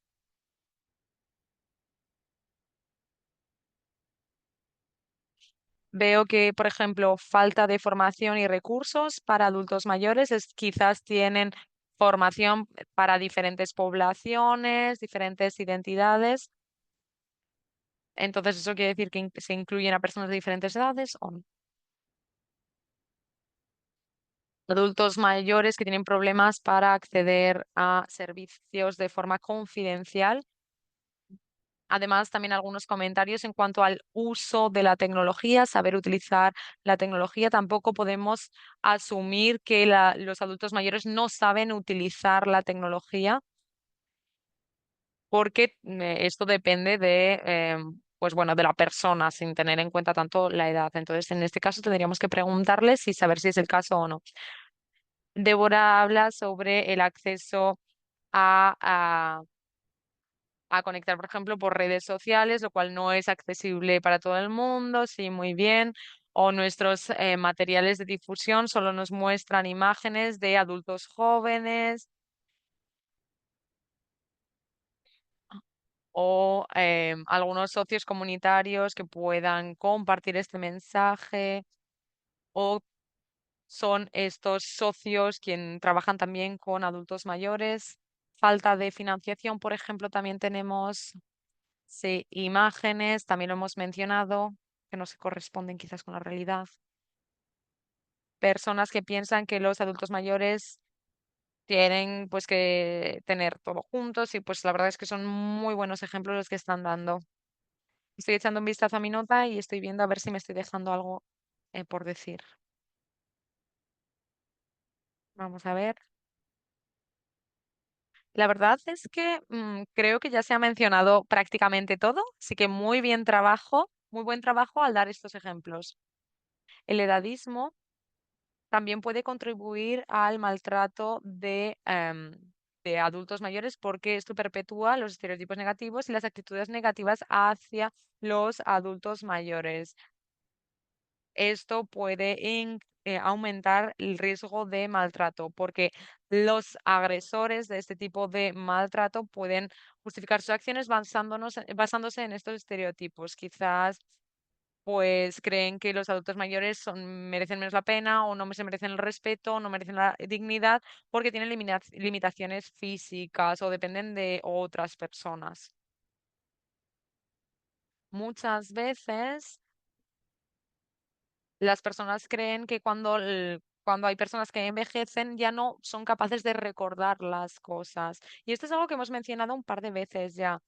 Veo que, por ejemplo, falta de formación y recursos para adultos mayores, quizás tienen formación para diferentes poblaciones, diferentes identidades. Entonces, ¿eso quiere decir que se incluyen a personas de diferentes edades o no? Adultos mayores que tienen problemas para acceder a servicios de forma confidencial. Además, también algunos comentarios en cuanto al uso de la tecnología, saber utilizar la tecnología. Tampoco podemos asumir que los adultos mayores no saben utilizar la tecnología, porque esto depende de, pues bueno, de la persona, sin tener en cuenta tanto la edad. Entonces, en este caso, tendríamos que preguntarles y saber si es el caso o no. Débora habla sobre el acceso a conectar, por ejemplo, por redes sociales, lo cual no es accesible para todo el mundo, sí, muy bien. O nuestros materiales de difusión solo nos muestran imágenes de adultos jóvenes o algunos socios comunitarios que puedan compartir este mensaje, o son estos socios quien trabajan también con adultos mayores. Falta de financiación, por ejemplo, también tenemos. Sí, imágenes, también lo hemos mencionado, que no se corresponden quizás con la realidad. Personas que piensan que los adultos mayores tienen pues que tener todo juntos, y pues la verdad es que son muy buenos ejemplos los que están dando. Estoy echando un vistazo a mi nota y estoy viendo a ver si me estoy dejando algo por decir. Vamos a ver. La verdad es que creo que ya se ha mencionado prácticamente todo, así que muy bien trabajo, muy buen trabajo al dar estos ejemplos. El edadismo también puede contribuir al maltrato de adultos mayores, porque esto perpetúa los estereotipos negativos y las actitudes negativas hacia los adultos mayores. Esto puede aumentar el riesgo de maltrato, porque los agresores de este tipo de maltrato pueden justificar sus acciones basándose en estos estereotipos. Quizás pues creen que los adultos mayores merecen menos la pena, o no se merecen el respeto, o no merecen la dignidad, porque tienen limitaciones físicas o dependen de otras personas. Muchas veces las personas creen que cuando hay personas que envejecen ya no son capaces de recordar las cosas. Y esto es algo que hemos mencionado un par de veces ya,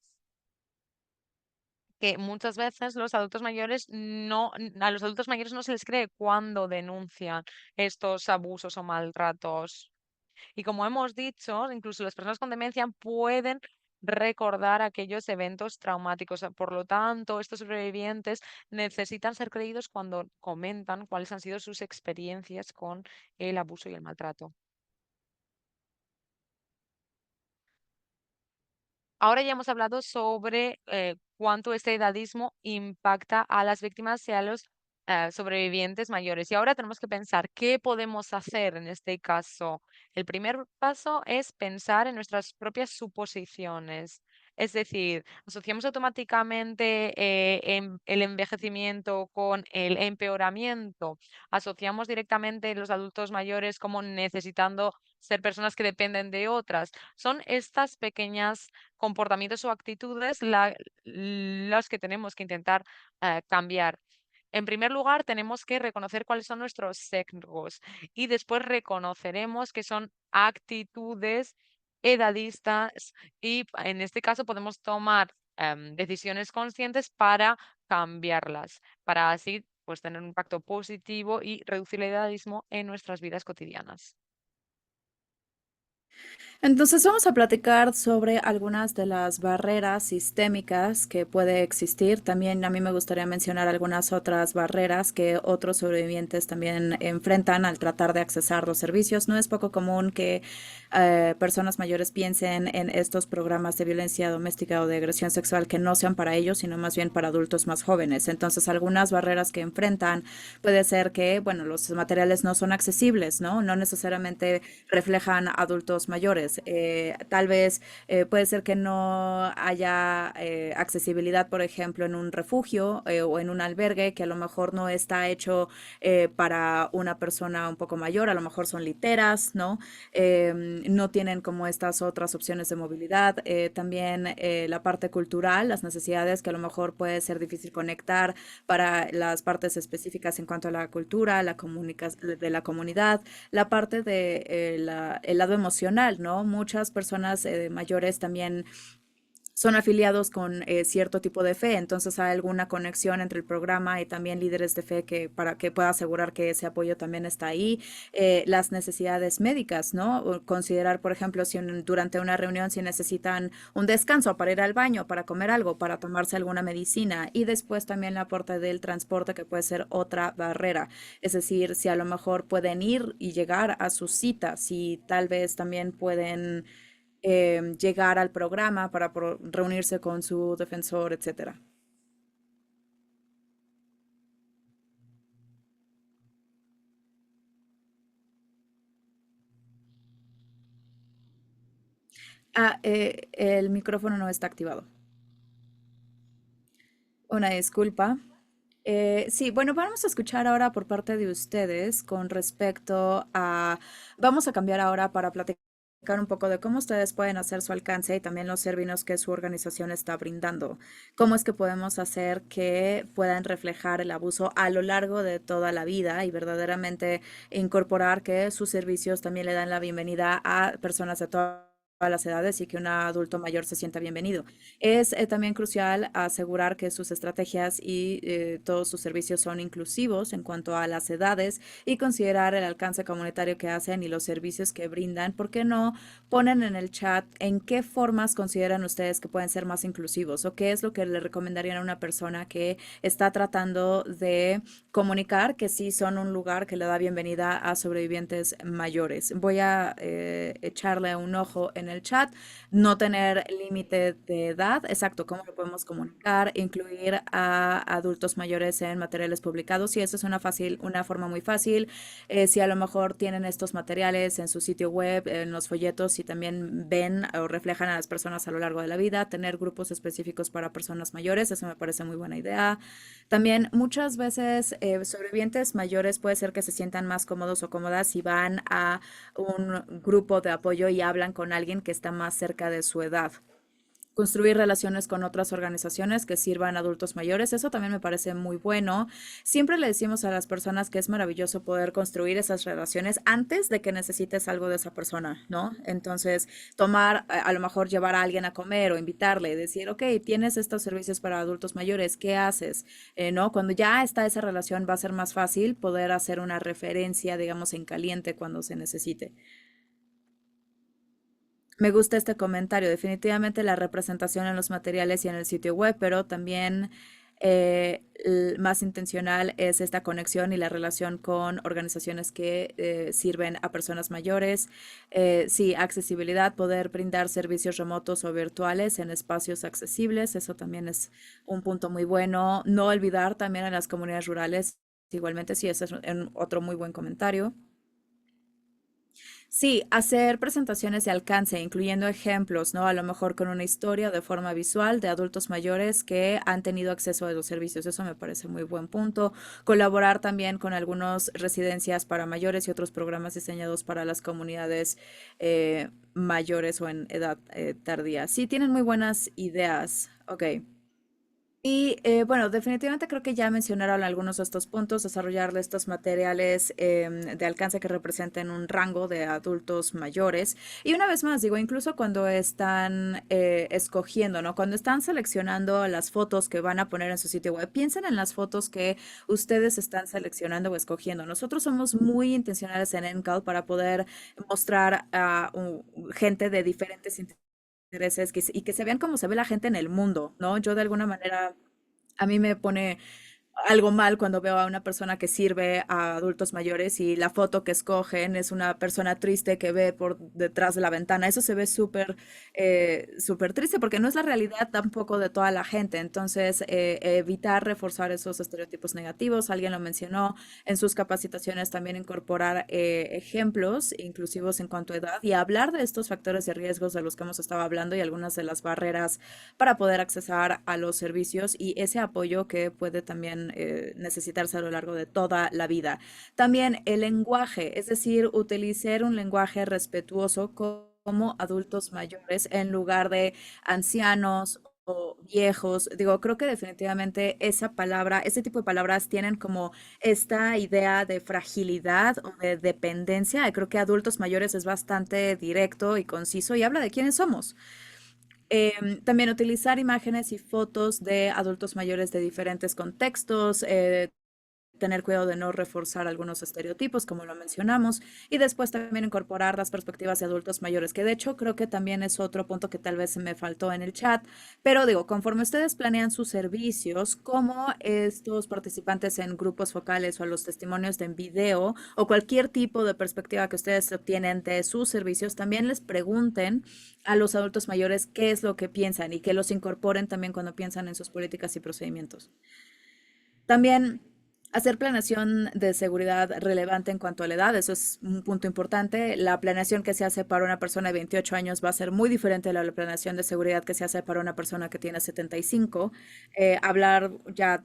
que muchas veces los adultos mayores a los adultos mayores no se les cree cuando denuncian estos abusos o maltratos. Y como hemos dicho, incluso las personas con demencia pueden recordar aquellos eventos traumáticos. Por lo tanto, estos sobrevivientes necesitan ser creídos cuando comentan cuáles han sido sus experiencias con el abuso y el maltrato. Ahora ya hemos hablado sobre cuánto este edadismo impacta a las víctimas y a los sobrevivientes mayores. Y ahora tenemos que pensar qué podemos hacer en este caso. El primer paso es pensar en nuestras propias suposiciones. Es decir, asociamos automáticamente el envejecimiento con el empeoramiento. Asociamos directamente los adultos mayores como necesitando ser personas que dependen de otras. Son estas pequeñas comportamientos o actitudes las que tenemos que intentar cambiar. En primer lugar, tenemos que reconocer cuáles son nuestros sesgos, y después reconoceremos que son actitudes edadistas, y en este caso podemos tomar decisiones conscientes para cambiarlas, para así pues tener un impacto positivo y reducir el edadismo en nuestras vidas cotidianas. Entonces vamos a platicar sobre algunas de las barreras sistémicas que puede existir. También a mí me gustaría mencionar algunas otras barreras que otros sobrevivientes también enfrentan al tratar de accesar los servicios. No es poco común que personas mayores piensen en estos programas de violencia doméstica o de agresión sexual que no sean para ellos, sino más bien para adultos más jóvenes. Entonces, algunas barreras que enfrentan puede ser que, bueno, los materiales no son accesibles, ¿no? No necesariamente reflejan adultos mayores. Tal vez puede ser que no haya accesibilidad, por ejemplo, en un refugio o en un albergue que a lo mejor no está hecho para una persona un poco mayor, a lo mejor son literas, ¿no? No tienen como estas otras opciones de movilidad. También la parte cultural, las necesidades que a lo mejor puede ser difícil conectar para las partes específicas en cuanto a la cultura, la de la comunidad, la parte de el lado emocional, ¿no? Muchas personas mayores también son afiliados con cierto tipo de fe, entonces hay alguna conexión entre el programa y también líderes de fe que para que pueda asegurar que ese apoyo también está ahí. Las necesidades médicas, ¿no? O considerar, por ejemplo, si durante una reunión si necesitan un descanso para ir al baño, para comer algo, para tomarse alguna medicina y después también la parte del transporte que puede ser otra barrera. Es decir, si a lo mejor pueden ir y llegar a sus citas, si tal vez también pueden llegar al programa para reunirse con su defensor, etcétera. El micrófono no está activado. Una disculpa. Sí, bueno, vamos a escuchar ahora por parte de ustedes con respecto a... Vamos a cambiar ahora para platicar un poco de cómo ustedes pueden hacer su alcance y también los servicios que su organización está brindando. Cómo es que podemos hacer que puedan reflejar el abuso a lo largo de toda la vida y verdaderamente incorporar que sus servicios también le dan la bienvenida a personas de todas las edades y que un adulto mayor se sienta bienvenido. Es también crucial asegurar que sus estrategias y todos sus servicios son inclusivos en cuanto a las edades y considerar el alcance comunitario que hacen y los servicios que brindan. ¿Por qué no ponen en el chat en qué formas consideran ustedes que pueden ser más inclusivos o qué es lo que le recomendarían a una persona que está tratando de comunicar que sí son un lugar que le da bienvenida a sobrevivientes mayores? Voy a echarle un ojo en el chat. No tener límite de edad, exacto, cómo lo podemos comunicar, incluir a adultos mayores en materiales publicados, y eso es una forma muy fácil. Si a lo mejor tienen estos materiales en su sitio web, en los folletos, y también ven o reflejan a las personas a lo largo de la vida, tener grupos específicos para personas mayores, eso me parece muy buena idea. También muchas veces sobrevivientes mayores puede ser que se sientan más cómodos o cómodas si van a un grupo de apoyo y hablan con alguien que está más cerca de su edad. Construir relaciones con otras organizaciones que sirvan a adultos mayores, eso también me parece muy bueno. Siempre le decimos a las personas que es maravilloso poder construir esas relaciones antes de que necesites algo de esa persona, ¿no? Entonces, tomar, a lo mejor llevar a alguien a comer o invitarle, decir, ok, tienes estos servicios para adultos mayores, ¿qué haces? ¿No? Cuando ya está esa relación va a ser más fácil poder hacer una referencia, digamos, en caliente cuando se necesite. Me gusta este comentario. Definitivamente la representación en los materiales y en el sitio web, pero también más intencional es esta conexión y la relación con organizaciones que sirven a personas mayores. Sí, accesibilidad, poder brindar servicios remotos o virtuales en espacios accesibles. Eso también es un punto muy bueno. No olvidar también a las comunidades rurales. Igualmente, sí, ese es otro muy buen comentario. Sí, hacer presentaciones de alcance, incluyendo ejemplos, ¿no? A lo mejor con una historia de forma visual de adultos mayores que han tenido acceso a los servicios. Eso me parece muy buen punto. Colaborar también con algunas residencias para mayores y otros programas diseñados para las comunidades mayores o en edad tardía. Sí, tienen muy buenas ideas. Ok. Y bueno, definitivamente creo que ya mencionaron algunos de estos puntos, desarrollar estos materiales de alcance que representen un rango de adultos mayores. Y una vez más, digo, incluso cuando están escogiendo, ¿no? Cuando están seleccionando las fotos que van a poner en su sitio web, piensen en las fotos que ustedes están seleccionando o escogiendo. Nosotros somos muy intencionales en Encal para poder mostrar a gente de diferentes intereses y que se vean como se ve la gente en el mundo, ¿no? Yo de alguna manera, a mí me pone algo mal cuando veo a una persona que sirve a adultos mayores y la foto que escogen es una persona triste que ve por detrás de la ventana. Eso se ve súper triste porque no es la realidad tampoco de toda la gente. Entonces, evitar reforzar esos estereotipos negativos. Alguien lo mencionó en sus capacitaciones, también incorporar ejemplos inclusivos en cuanto a edad y hablar de estos factores de riesgos de los que hemos estado hablando y algunas de las barreras para poder accesar a los servicios y ese apoyo que puede también necesitarse a lo largo de toda la vida. También el lenguaje, es decir, utilizar un lenguaje respetuoso como adultos mayores en lugar de ancianos o viejos. Digo, creo que definitivamente esa palabra, ese tipo de palabras tienen como esta idea de fragilidad o de dependencia. Y creo que adultos mayores es bastante directo y conciso y habla de quiénes somos. También utilizar imágenes y fotos de adultos mayores de diferentes contextos, tener cuidado de no reforzar algunos estereotipos, como lo mencionamos, y después también incorporar las perspectivas de adultos mayores, que de hecho creo que también es otro punto que tal vez se me faltó en el chat, pero digo, conforme ustedes planean sus servicios, cómo estos participantes en grupos focales o a los testimonios de en video o cualquier tipo de perspectiva que ustedes obtienen de sus servicios, también les pregunten a los adultos mayores qué es lo que piensan y que los incorporen también cuando piensan en sus políticas y procedimientos. También hacer planeación de seguridad relevante en cuanto a la edad, eso es un punto importante. La planeación que se hace para una persona de 28 años va a ser muy diferente a la planeación de seguridad que se hace para una persona que tiene 75. Hablar ya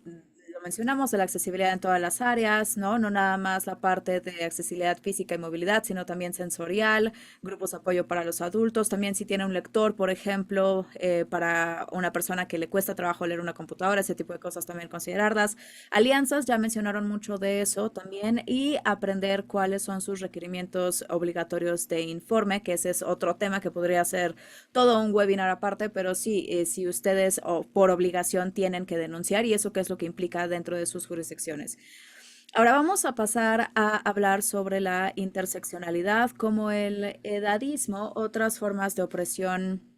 lo mencionamos, de la accesibilidad en todas las áreas, ¿no? No nada más la parte de accesibilidad física y movilidad, sino también sensorial, grupos de apoyo para los adultos, también si tiene un lector, por ejemplo, para una persona que le cuesta trabajo leer una computadora, ese tipo de cosas también considerarlas. Alianzas, ya mencionaron mucho de eso también, y aprender cuáles son sus requerimientos obligatorios de informe, que ese es otro tema que podría ser todo un webinar aparte, pero sí, si ustedes por obligación tienen que denunciar y eso qué es lo que implica dentro de sus jurisdicciones. Ahora vamos a pasar a hablar sobre la interseccionalidad, como el edadismo, otras formas de opresión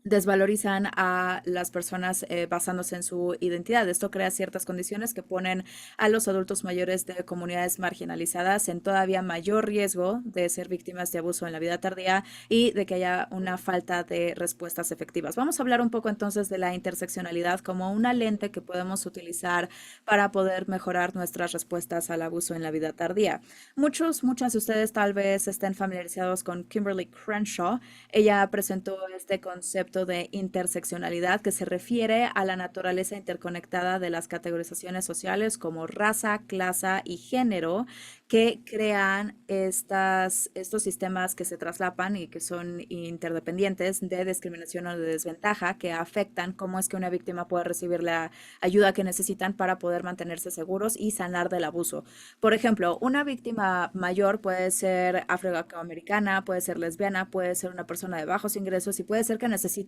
desvalorizan a las personas basándose en su identidad. Esto crea ciertas condiciones que ponen a los adultos mayores de comunidades marginalizadas en todavía mayor riesgo de ser víctimas de abuso en la vida tardía y de que haya una falta de respuestas efectivas. Vamos a hablar un poco entonces de la interseccionalidad como una lente que podemos utilizar para poder mejorar nuestras respuestas al abuso en la vida tardía. Muchas de ustedes tal vez estén familiarizados con Kimberly Crenshaw. Ella presentó este concepto de interseccionalidad que se refiere a la naturaleza interconectada de las categorizaciones sociales como raza, clase y género que crean estos sistemas que se traslapan y que son interdependientes de discriminación o de desventaja que afectan cómo es que una víctima puede recibir la ayuda que necesitan para poder mantenerse seguros y sanar del abuso. Por ejemplo, una víctima mayor puede ser afroamericana, puede ser lesbiana, puede ser una persona de bajos ingresos y puede ser que necesite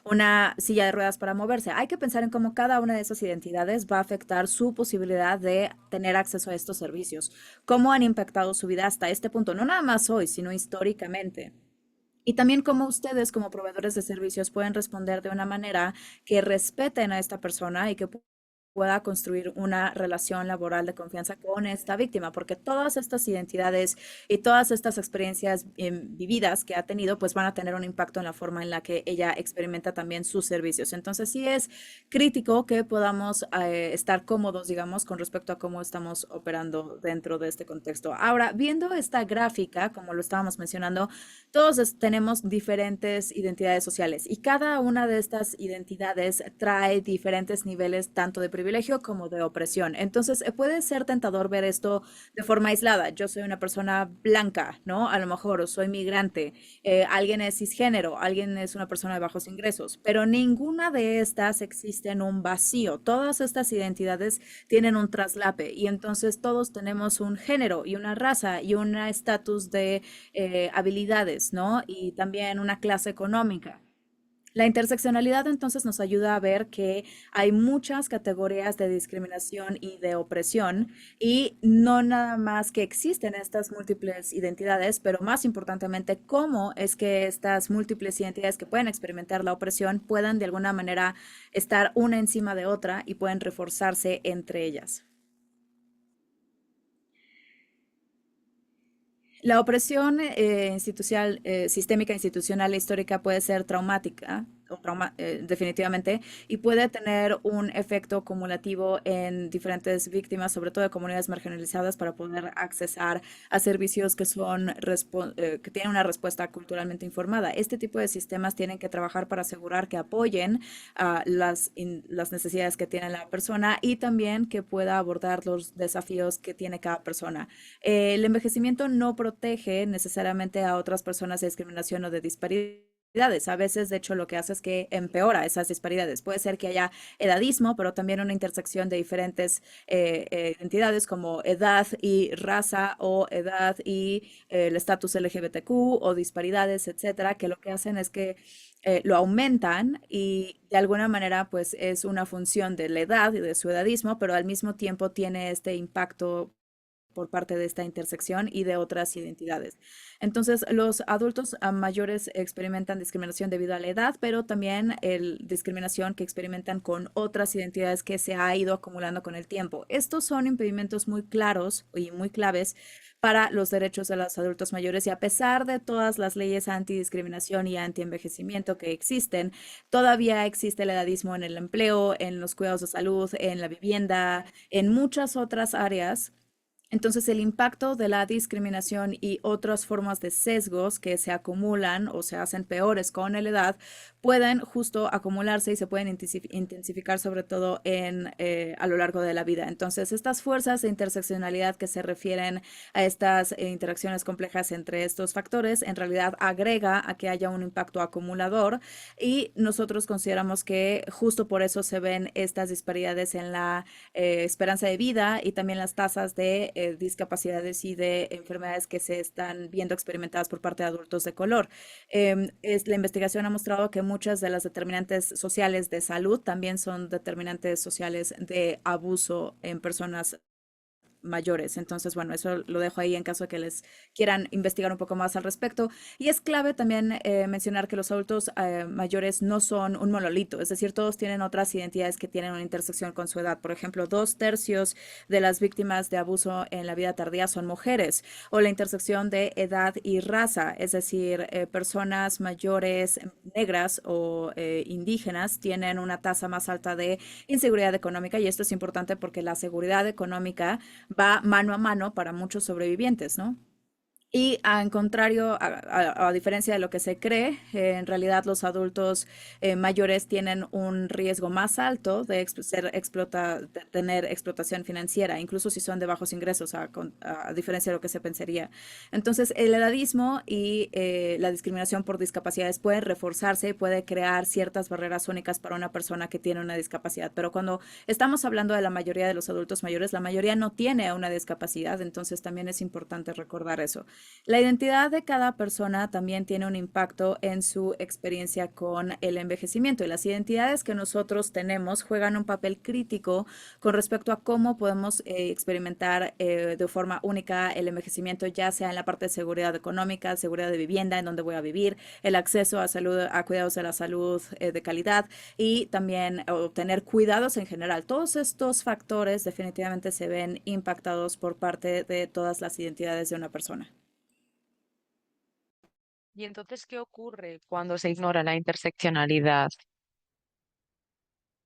una silla de ruedas para moverse. Hay que pensar en cómo cada una de esas identidades va a afectar su posibilidad de tener acceso a estos servicios, cómo han impactado su vida hasta este punto, no nada más hoy, sino históricamente. Y también cómo ustedes como proveedores de servicios pueden responder de una manera que respeten a esta persona y que pueda construir una relación laboral de confianza con esta víctima, porque todas estas identidades y todas estas experiencias vividas que ha tenido, pues van a tener un impacto en la forma en la que ella experimenta también sus servicios. Entonces sí es crítico que podamos estar cómodos, digamos, con respecto a cómo estamos operando dentro de este contexto. Ahora, viendo esta gráfica, como lo estábamos mencionando, todos tenemos diferentes identidades sociales y cada una de estas identidades trae diferentes niveles tanto de privilegio como de opresión. Entonces, puede ser tentador ver esto de forma aislada. Yo soy una persona blanca, ¿no? A lo mejor, o soy migrante, alguien es cisgénero, alguien es una persona de bajos ingresos, pero ninguna de estas existe en un vacío. Todas estas identidades tienen un traslape y entonces todos tenemos un género y una raza y un estatus de habilidades, ¿no? Y también una clase económica. La interseccionalidad entonces nos ayuda a ver que hay muchas categorías de discriminación y de opresión y no nada más que existen estas múltiples identidades, pero más importantemente cómo es que estas múltiples identidades que pueden experimentar la opresión puedan de alguna manera estar una encima de otra y pueden reforzarse entre ellas. La opresión institucional, sistémica, institucional e histórica puede ser traumática, definitivamente, y puede tener un efecto acumulativo en diferentes víctimas, sobre todo de comunidades marginalizadas, para poder accesar a servicios que que tienen una respuesta culturalmente informada. Este tipo de sistemas tienen que trabajar para asegurar que apoyen las necesidades que tiene la persona y también que pueda abordar los desafíos que tiene cada persona. El envejecimiento no protege necesariamente a otras personas de discriminación o de disparidad. disparidades. A veces, de hecho, lo que hace es que empeora esas disparidades. Puede ser que haya edadismo, pero también una intersección de diferentes identidades como edad y raza o edad y el estatus LGBTQ o disparidades, etcétera, que lo que hacen es que lo aumentan y de alguna manera pues es una función de la edad y de su edadismo, pero al mismo tiempo tiene este impacto por parte de esta intersección y de otras identidades. Entonces, los adultos mayores experimentan discriminación debido a la edad, pero también discriminación que experimentan con otras identidades que se ha ido acumulando con el tiempo. Estos son impedimentos muy claros y muy claves para los derechos de los adultos mayores y a pesar de todas las leyes antidiscriminación y antienvejecimiento que existen, todavía existe el edadismo en el empleo, en los cuidados de salud, en la vivienda, en muchas otras áreas. Entonces, el impacto de la discriminación y otras formas de sesgos que se acumulan o se hacen peores con la edad pueden justo acumularse y se pueden intensificar sobre todo a lo largo de la vida. Entonces, estas fuerzas de interseccionalidad que se refieren a estas interacciones complejas entre estos factores en realidad agrega a que haya un impacto acumulador y nosotros consideramos que justo por eso se ven estas disparidades en la esperanza de vida y también las tasas de discapacidades y de enfermedades que se están viendo experimentadas por parte de adultos de color. La investigación ha mostrado que muchas de las determinantes sociales de salud también son determinantes sociales de abuso en personas mayores. Entonces, bueno, eso lo dejo ahí en caso de que les quieran investigar un poco más al respecto. Y es clave también mencionar que los adultos mayores no son un monolito, es decir, todos tienen otras identidades que tienen una intersección con su edad. Por ejemplo, 2/3 de las víctimas de abuso en la vida tardía son mujeres, o la intersección de edad y raza, es decir, personas mayores negras o indígenas tienen una tasa más alta de inseguridad económica y esto es importante porque la seguridad económica va mano a mano para muchos sobrevivientes, ¿no? Y en contrario, a diferencia de lo que se cree, en realidad los adultos mayores tienen un riesgo más alto de de tener explotación financiera, incluso si son de bajos ingresos, a diferencia de lo que se pensaría. Entonces, el edadismo y la discriminación por discapacidades puede reforzarse y puede crear ciertas barreras únicas para una persona que tiene una discapacidad. Pero cuando estamos hablando de la mayoría de los adultos mayores, la mayoría no tiene una discapacidad, entonces también es importante recordar eso. La identidad de cada persona también tiene un impacto en su experiencia con el envejecimiento y las identidades que nosotros tenemos juegan un papel crítico con respecto a cómo podemos experimentar de forma única el envejecimiento, ya sea en la parte de seguridad económica, seguridad de vivienda, en donde voy a vivir, el acceso a salud, a cuidados de la salud de calidad y también obtener cuidados en general. Todos estos factores definitivamente se ven impactados por parte de todas las identidades de una persona. ¿Y entonces qué ocurre cuando se ignora la interseccionalidad?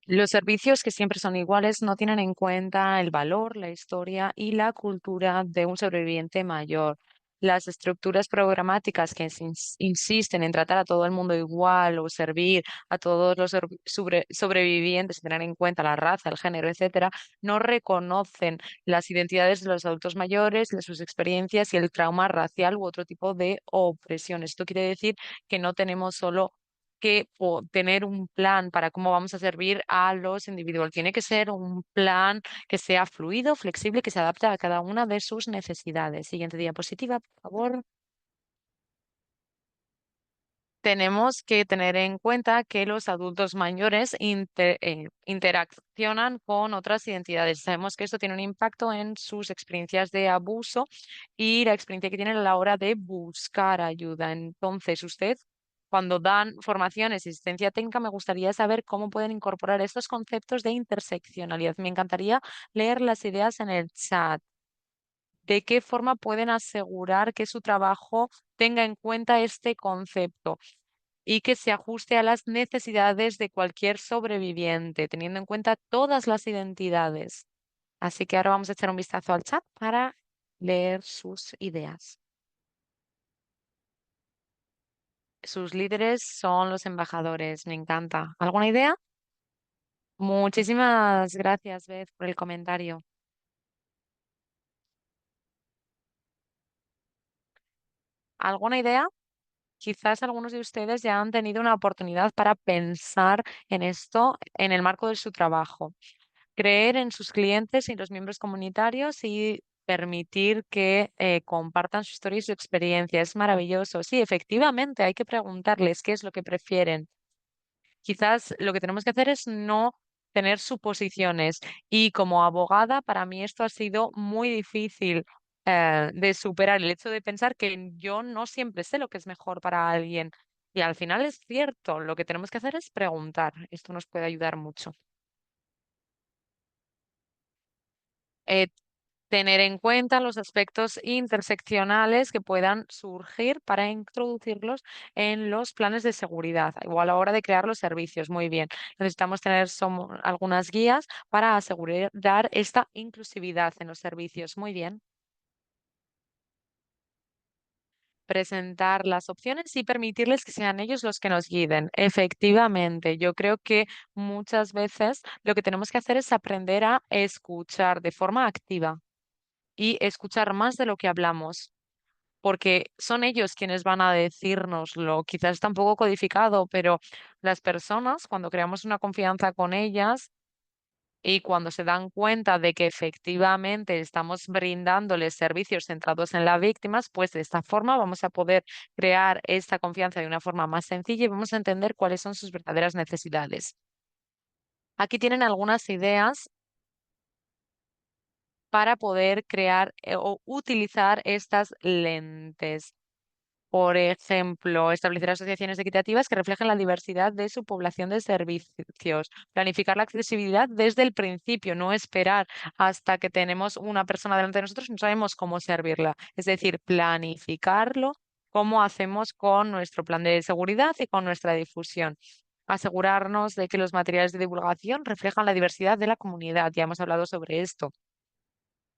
Los servicios que siempre son iguales no tienen en cuenta el valor, la historia y la cultura de un sobreviviente mayor. Las estructuras programáticas que insisten en tratar a todo el mundo igual o servir a todos los sobrevivientes, tener en cuenta la raza, el género, etcétera, no reconocen las identidades de los adultos mayores, de sus experiencias y el trauma racial u otro tipo de opresión. Esto quiere decir que no tenemos solo que tener un plan para cómo vamos a servir a los individuos. Tiene que ser un plan que sea fluido, flexible, que se adapte a cada una de sus necesidades. Siguiente diapositiva, por favor. Tenemos que tener en cuenta que los adultos mayores interaccionan con otras identidades. Sabemos que esto tiene un impacto en sus experiencias de abuso y la experiencia que tienen a la hora de buscar ayuda. Entonces, usted, cuando dan formaciones y asistencia técnica, me gustaría saber cómo pueden incorporar estos conceptos de interseccionalidad. Me encantaría leer las ideas en el chat. ¿De qué forma pueden asegurar que su trabajo tenga en cuenta este concepto y que se ajuste a las necesidades de cualquier sobreviviente, teniendo en cuenta todas las identidades? Así que ahora vamos a echar un vistazo al chat para leer sus ideas. Sus líderes son los embajadores, me encanta. ¿Alguna idea? Muchísimas gracias, Beth, por el comentario. ¿Alguna idea? quizás algunos de ustedes ya han tenido una oportunidad para pensar en esto en el marco de su trabajo. Creer en sus clientes y los miembros comunitarios y permitir que compartan su historia y su experiencia. Es maravilloso. Sí, efectivamente, hay que preguntarles qué es lo que prefieren. Quizás lo que tenemos que hacer es no tener suposiciones. Y como abogada, para mí esto ha sido muy difícil de superar el hecho de pensar que yo no siempre sé lo que es mejor para alguien. Y al final es cierto, lo que tenemos que hacer es preguntar. Esto nos puede ayudar mucho. Eh, Tener en cuenta los aspectos interseccionales que puedan surgir para introducirlos en los planes de seguridad o a la hora de crear los servicios. Muy bien. Necesitamos tener algunas guías para asegurar esta inclusividad en los servicios. Muy bien. Presentar las opciones y permitirles que sean ellos los que nos guíen. Efectivamente, yo creo que muchas veces lo que tenemos que hacer es aprender a escuchar de forma activa y escuchar más de lo que hablamos, porque son ellos quienes van a decírnoslo. Quizás está un poco codificado, pero las personas, cuando creamos una confianza con ellas y cuando se dan cuenta de que efectivamente estamos brindándoles servicios centrados en las víctimas, pues de esta forma vamos a poder crear esta confianza de una forma más sencilla y vamos a entender cuáles son sus verdaderas necesidades. Aquí tienen algunas ideas para poder crear o utilizar estas lentes. Por ejemplo, establecer asociaciones equitativas que reflejen la diversidad de su población de servicios. Planificar la accesibilidad desde el principio, no esperar hasta que tenemos una persona delante de nosotros y no sabemos cómo servirla. Es decir, planificarlo como hacemos con nuestro plan de seguridad y con nuestra difusión. Asegurarnos de que los materiales de divulgación reflejan la diversidad de la comunidad. Ya hemos hablado sobre esto.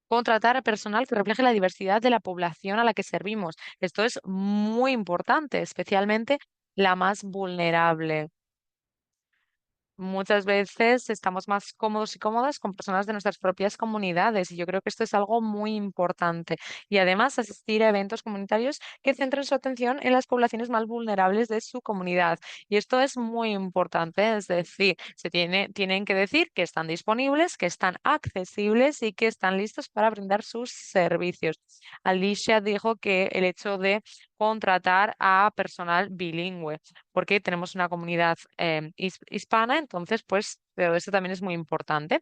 Contratar a personal que refleje la diversidad de la población a la que servimos. Esto es muy importante, especialmente la más vulnerable. Muchas veces estamos más cómodos y cómodas con personas de nuestras propias comunidades y yo creo que esto es algo muy importante. Y además asistir a eventos comunitarios que centren su atención en las poblaciones más vulnerables de su comunidad. Y esto es muy importante, es decir, tienen que decir que están disponibles, que están accesibles y que están listos para brindar sus servicios. Alicia dijo que el hecho de contratar a personal bilingüe porque tenemos una comunidad hispana, entonces pues pero eso también es muy importante.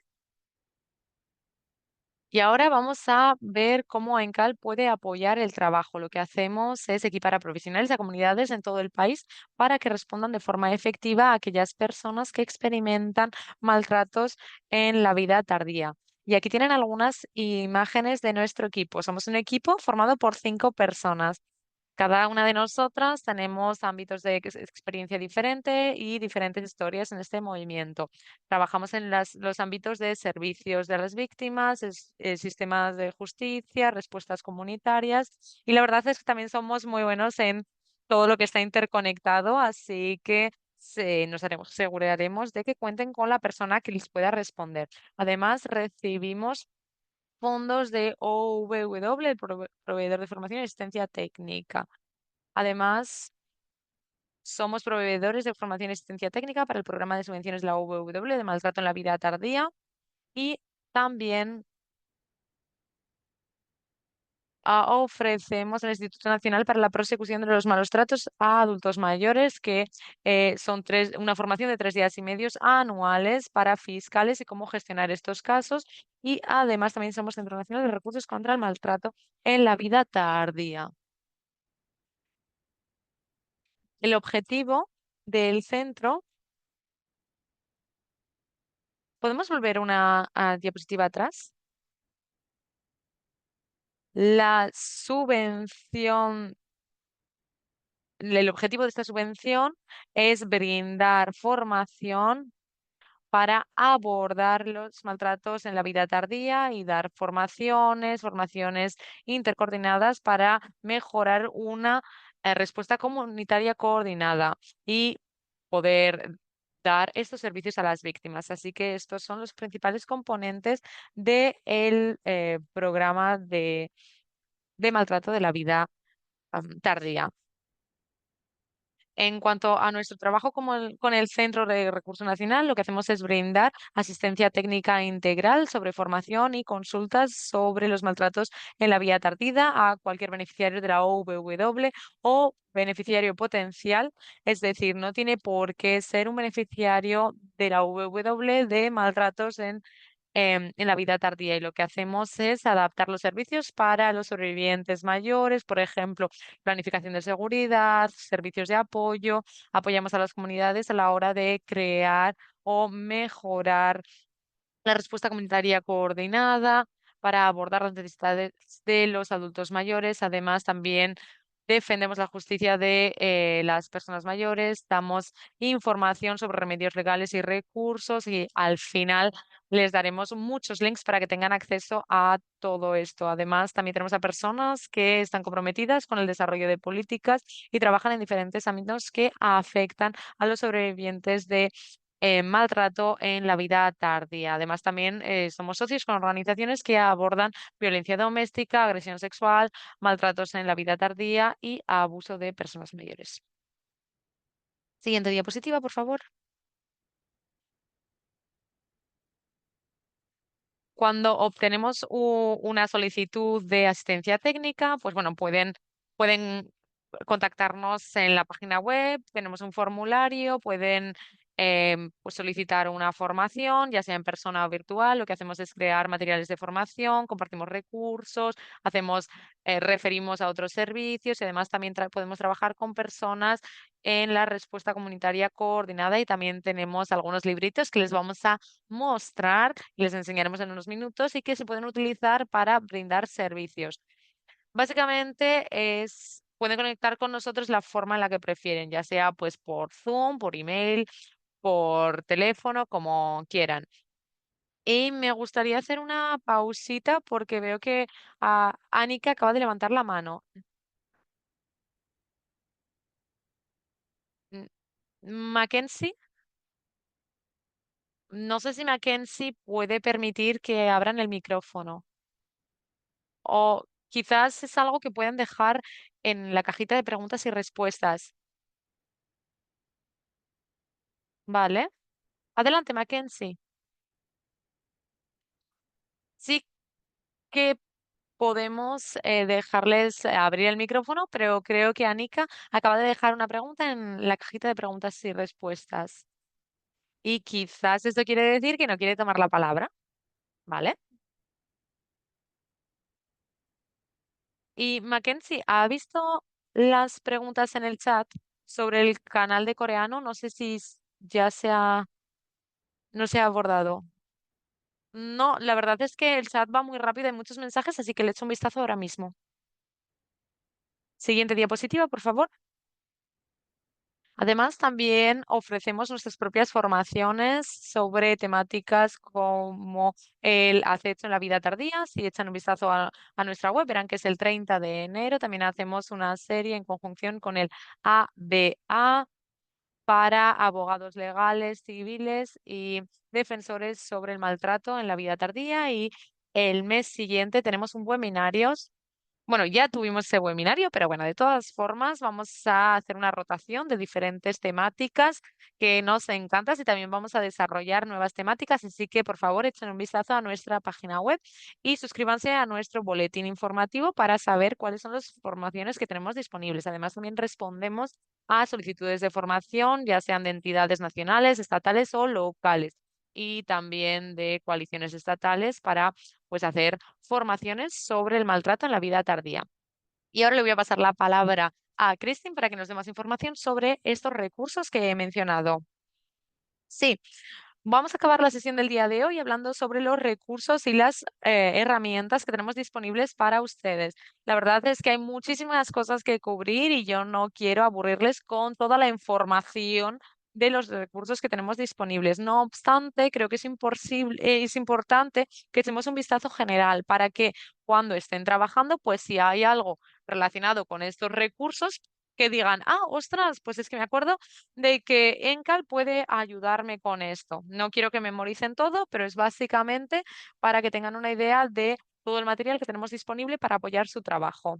Y ahora vamos a ver cómo ENCAL puede apoyar el trabajo. Lo que hacemos es equipar a profesionales y a comunidades en todo el país para que respondan de forma efectiva a aquellas personas que experimentan maltratos en la vida tardía. Y aquí tienen algunas imágenes de nuestro equipo. Somos un equipo formado por 5 personas. Cada una de nosotras tenemos ámbitos de experiencia diferente y diferentes historias en este movimiento. Trabajamos en los ámbitos de servicios de las víctimas, sistemas de justicia, respuestas comunitarias y la verdad es que también somos muy buenos en todo lo que está interconectado, así que aseguraremos de que cuenten con la persona que les pueda responder. Además, recibimos fondos de OVW, el proveedor de formación y asistencia técnica. Además, somos proveedores de formación y asistencia técnica para el programa de subvenciones de la OVW de maltrato en la vida tardía y también ofrecemos el Instituto Nacional para la Prosecución de los Malos Tratos a Adultos Mayores, que son una formación de 3 días y medio anuales para fiscales y cómo gestionar estos casos. Y además también somos Centro Nacional de Recursos contra el Maltrato en la vida tardía. El objetivo del centro, ¿podemos volver una diapositiva atrás? La subvención, el objetivo de esta subvención es brindar formación para abordar los maltratos en la vida tardía y dar formaciones intercoordinadas para mejorar una respuesta comunitaria coordinada y poder dar estos servicios a las víctimas. Así que estos son los principales componentes del programa de maltrato de la vida tardía. En cuanto a nuestro trabajo con el Centro de Recursos Nacional, lo que hacemos es brindar asistencia técnica integral sobre formación y consultas sobre los maltratos en la vía tardía a cualquier beneficiario de la OVW o beneficiario potencial. Es decir, no tiene por qué ser un beneficiario de la OVW de maltratos en la vida tardía y lo que hacemos es adaptar los servicios para los sobrevivientes mayores, por ejemplo, planificación de seguridad, servicios de apoyo, apoyamos a las comunidades a la hora de crear o mejorar la respuesta comunitaria coordinada para abordar las necesidades de los adultos mayores. Además, también defendemos la justicia de las personas mayores, damos información sobre remedios legales y recursos y al final les daremos muchos links para que tengan acceso a todo esto. Además, también tenemos a personas que están comprometidas con el desarrollo de políticas y trabajan en diferentes ámbitos que afectan a los sobrevivientes de maltrato en la vida tardía. Además, también somos socios con organizaciones que abordan violencia doméstica, agresión sexual, maltratos en la vida tardía y abuso de personas mayores. Siguiente diapositiva, por favor. Cuando obtenemos una solicitud de asistencia técnica, pues bueno, pueden contactarnos en la página web, tenemos un formulario, pueden pues solicitar una formación, ya sea en persona o virtual. Lo que hacemos es crear materiales de formación, compartimos recursos, referimos a otros servicios y además también podemos trabajar con personas en la respuesta comunitaria coordinada y también tenemos algunos libritos que les vamos a mostrar y les enseñaremos en unos minutos y que se pueden utilizar para brindar servicios. Básicamente pueden conectar con nosotros la forma en la que prefieren, ya sea pues por Zoom, por email, por teléfono, como quieran. Y me gustaría hacer una pausita porque veo que Anika acaba de levantar la mano. Mm, Mackenzie, no sé si Mackenzie puede permitir que abran el micrófono. O quizás es algo que pueden dejar en la cajita de preguntas y respuestas. ¿Vale? Adelante, Mackenzie. Sí que podemos dejarles abrir el micrófono, pero creo que Anika acaba de dejar una pregunta en la cajita de preguntas y respuestas. Y quizás esto quiere decir que no quiere tomar la palabra, ¿vale? Y Mackenzie, ¿ha visto las preguntas en el chat sobre el canal de coreano? No sé si ya no se ha abordado. No, la verdad es que el chat va muy rápido, hay muchos mensajes, así que le echo un vistazo ahora mismo. Siguiente diapositiva, por favor. Además, también ofrecemos nuestras propias formaciones sobre temáticas como el acecho en la vida tardía. Si echan un vistazo a nuestra web, verán que es el 30 de enero. También hacemos una serie en conjunción con el ABA para abogados legales, civiles y defensores sobre el maltrato en la vida tardía. Y el mes siguiente tenemos un webinario. Bueno, ya tuvimos ese webinario, pero bueno, de todas formas vamos a hacer una rotación de diferentes temáticas que nos encantan y también vamos a desarrollar nuevas temáticas, así que por favor echen un vistazo a nuestra página web y suscríbanse a nuestro boletín informativo para saber cuáles son las formaciones que tenemos disponibles. Además, también respondemos a solicitudes de formación, ya sean de entidades nacionales, estatales o locales y también de coaliciones estatales para pues hacer formaciones sobre el maltrato en la vida tardía. Y ahora le voy a pasar la palabra a Christine para que nos dé más información sobre estos recursos que he mencionado. Sí, vamos a acabar la sesión del día de hoy hablando sobre los recursos y las herramientas que tenemos disponibles para ustedes. La verdad es que hay muchísimas cosas que cubrir y yo no quiero aburrirles con toda la información de los recursos que tenemos disponibles. No obstante, creo que es importante que echemos un vistazo general para que cuando estén trabajando, pues si hay algo relacionado con estos recursos, que digan, ostras, pues es que me acuerdo de que Encal puede ayudarme con esto. No quiero que memoricen todo, pero es básicamente para que tengan una idea de todo el material que tenemos disponible para apoyar su trabajo.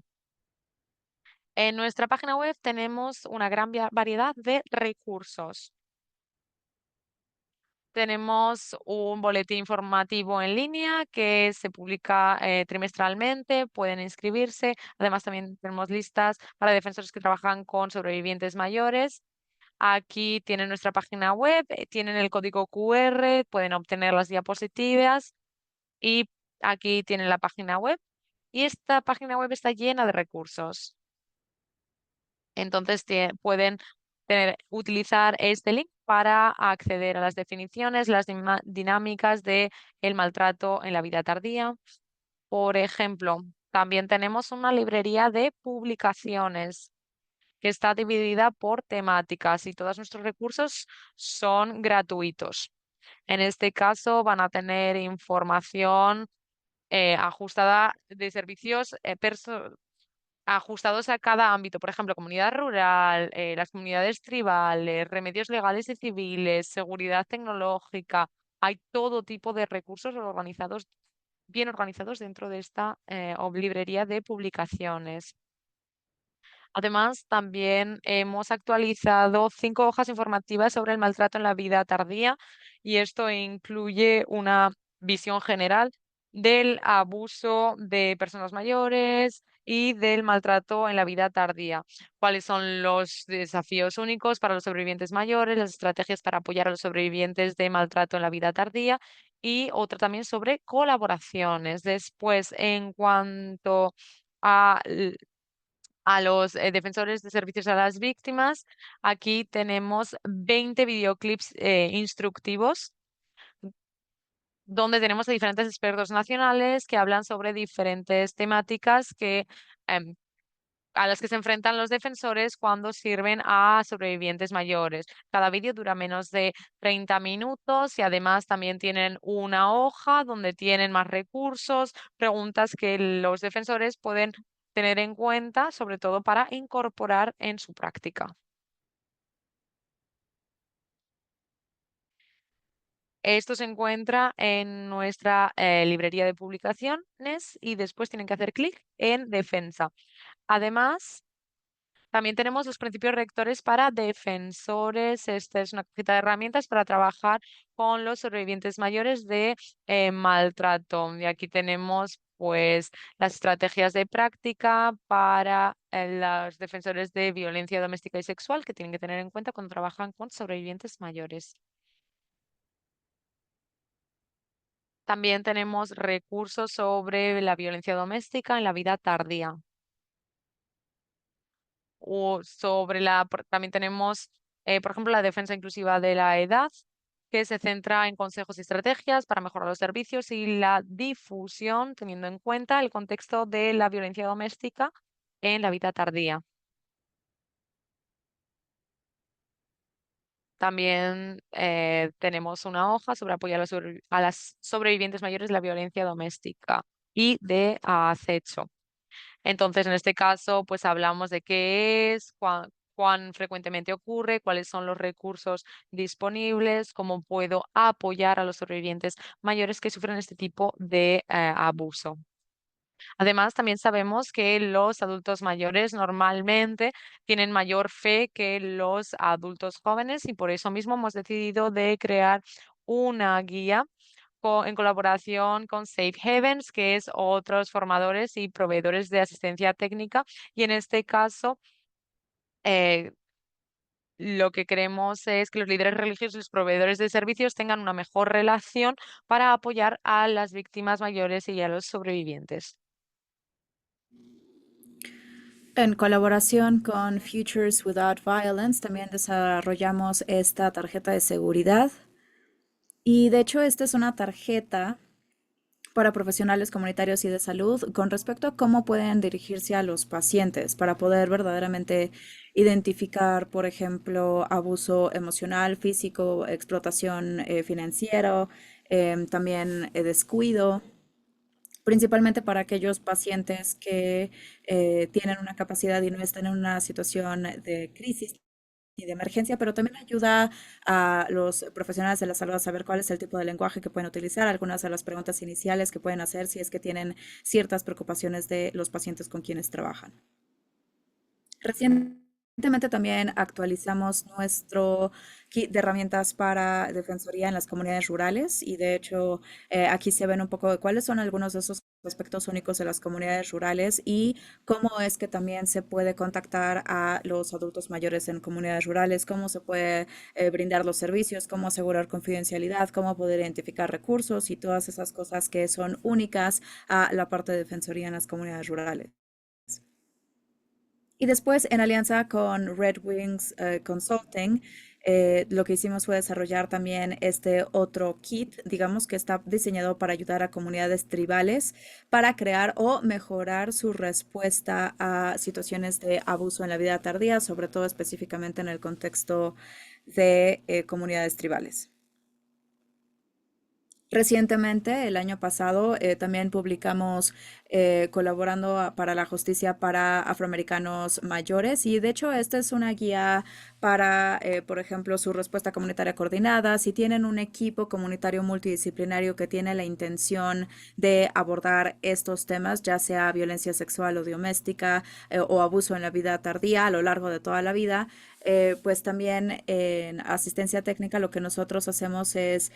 En nuestra página web tenemos una gran variedad de recursos. Tenemos un boletín informativo en línea que se publica trimestralmente, pueden inscribirse. Además, también tenemos listas para defensores que trabajan con sobrevivientes mayores. Aquí tienen nuestra página web, tienen el código QR, pueden obtener las diapositivas y aquí tienen la página web. Y esta página web está llena de recursos. Entonces pueden utilizar este link para acceder a las definiciones, las dinámicas de el maltrato en la vida tardía. Por ejemplo, también tenemos una librería de publicaciones que está dividida por temáticas y todos nuestros recursos son gratuitos. En este caso van a tener información ajustada de servicios ajustados a cada ámbito, por ejemplo, comunidad rural, las comunidades tribales, remedios legales y civiles, seguridad tecnológica. Hay todo tipo de recursos organizados, bien organizados dentro de esta librería de publicaciones. Además, también hemos actualizado 5 hojas informativas sobre el maltrato en la vida tardía y esto incluye una visión general del abuso de personas mayores y del maltrato en la vida tardía. ¿Cuáles son los desafíos únicos para los sobrevivientes mayores, las estrategias para apoyar a los sobrevivientes de maltrato en la vida tardía? Y otra también sobre colaboraciones. Después, en cuanto a los defensores de servicios a las víctimas. Aquí tenemos 20 videoclips instructivos donde tenemos a diferentes expertos nacionales que hablan sobre diferentes temáticas em, a las que se enfrentan los defensores cuando sirven a sobrevivientes mayores. Cada vídeo dura menos de 30 minutos y además también tienen una hoja donde tienen más recursos, preguntas que los defensores pueden tener en cuenta, sobre todo para incorporar en su práctica. Esto se encuentra en nuestra librería de publicaciones y después tienen que hacer clic en defensa. Además, también tenemos los principios rectores para defensores. Esta es una cajita de herramientas para trabajar con los sobrevivientes mayores de maltrato. Y aquí tenemos pues las estrategias de práctica para los defensores de violencia doméstica y sexual que tienen que tener en cuenta cuando trabajan con sobrevivientes mayores. También tenemos recursos sobre la violencia doméstica en la vida tardía. O sobre también tenemos, por ejemplo, la defensa inclusiva de la edad, que se centra en consejos y estrategias para mejorar los servicios y la difusión, teniendo en cuenta el contexto de la violencia doméstica en la vida tardía. También tenemos una hoja sobre apoyar a las sobrevivientes mayores de la violencia doméstica y de acecho. Entonces, en este caso, pues hablamos de qué es, cuán frecuentemente ocurre, cuáles son los recursos disponibles, cómo puedo apoyar a los sobrevivientes mayores que sufren este tipo de abuso. Además, también sabemos que los adultos mayores normalmente tienen mayor fe que los adultos jóvenes y por eso mismo hemos decidido de crear una guía en colaboración con Safe Havens, que es otros formadores y proveedores de asistencia técnica. Y en este caso, eh, lo que queremos es que los líderes religiosos y los proveedores de servicios tengan una mejor relación para apoyar a las víctimas mayores y a los sobrevivientes. En colaboración con Futures Without Violence también desarrollamos esta tarjeta de seguridad. Y de hecho, esta es una tarjeta para profesionales comunitarios y de salud con respecto a cómo pueden dirigirse a los pacientes para poder verdaderamente identificar, por ejemplo, abuso emocional, físico, explotación financiero, también descuido, principalmente para aquellos pacientes que tienen una capacidad y no están en una situación de crisis y de emergencia, pero también ayuda a los profesionales de la salud a saber cuál es el tipo de lenguaje que pueden utilizar, algunas de las preguntas iniciales que pueden hacer si es que tienen ciertas preocupaciones de los pacientes con quienes trabajan. Recientemente también actualizamos nuestro kit de herramientas para defensoría en las comunidades rurales y de hecho aquí se ven un poco de cuáles son algunos de esos aspectos únicos de las comunidades rurales y cómo es que también se puede contactar a los adultos mayores en comunidades rurales, cómo se puede brindar los servicios, cómo asegurar confidencialidad, cómo poder identificar recursos y todas esas cosas que son únicas a la parte de defensoría en las comunidades rurales. Y después, en alianza con Red Wings Consulting, lo que hicimos fue desarrollar también este otro kit, digamos que está diseñado para ayudar a comunidades tribales para crear o mejorar su respuesta a situaciones de abuso en la vida tardía, sobre todo específicamente en el contexto de comunidades tribales. Recientemente, el año pasado, también publicamos colaborando para la justicia para afroamericanos mayores y de hecho esta es una guía para, por ejemplo, su respuesta comunitaria coordinada. Si tienen un equipo comunitario multidisciplinario que tiene la intención de abordar estos temas, ya sea violencia sexual o doméstica o abuso en la vida tardía a lo largo de toda la vida, pues también en asistencia técnica lo que nosotros hacemos es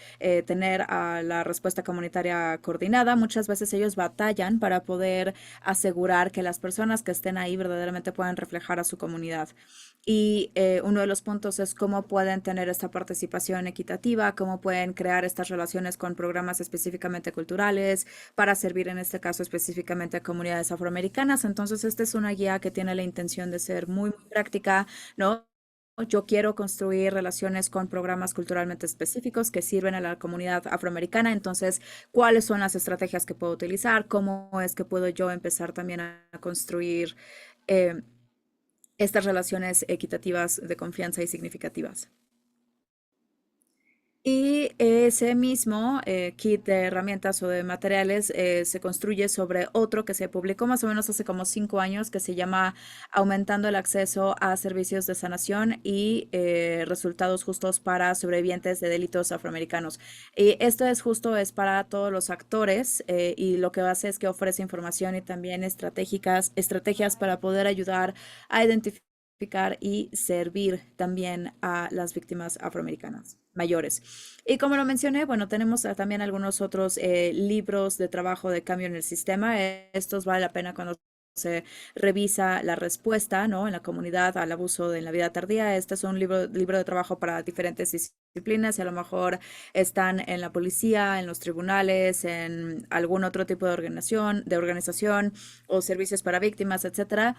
tener a la respuesta comunitaria coordinada. Muchas veces ellos batallan para poder asegurar que las personas que estén ahí verdaderamente puedan reflejar a su comunidad. Y uno de los puntos es cómo pueden tener esta participación equitativa, cómo pueden crear estas relaciones con programas específicamente culturales para servir en este caso específicamente a comunidades afroamericanas. Entonces, esta es una guía que tiene la intención de ser muy, muy práctica, ¿no? Yo quiero construir relaciones con programas culturalmente específicos que sirven a la comunidad afroamericana. Entonces, ¿cuáles son las estrategias que puedo utilizar? ¿Cómo es que puedo yo empezar también a construir eh, estas relaciones equitativas de confianza y significativas? Y ese mismo kit de herramientas o de materiales se construye sobre otro que se publicó más o menos hace como 5 años que se llama Aumentando el acceso a servicios de sanación y resultados justos para sobrevivientes de delitos afroamericanos. Y esto es justo, es para todos los actores y lo que hace es que ofrece información y también estrategias para poder ayudar a identificar y servir también a las víctimas afroamericanas mayores. Y como lo mencioné, bueno, tenemos también algunos otros libros de trabajo de cambio en el sistema. Estos vale la pena cuando se revisa la respuesta, ¿no? En la comunidad al abuso en la vida tardía. Este es un libro de trabajo para diferentes disciplinas y a lo mejor están en la policía, en los tribunales, en algún otro tipo de organización o servicios para víctimas, etcétera.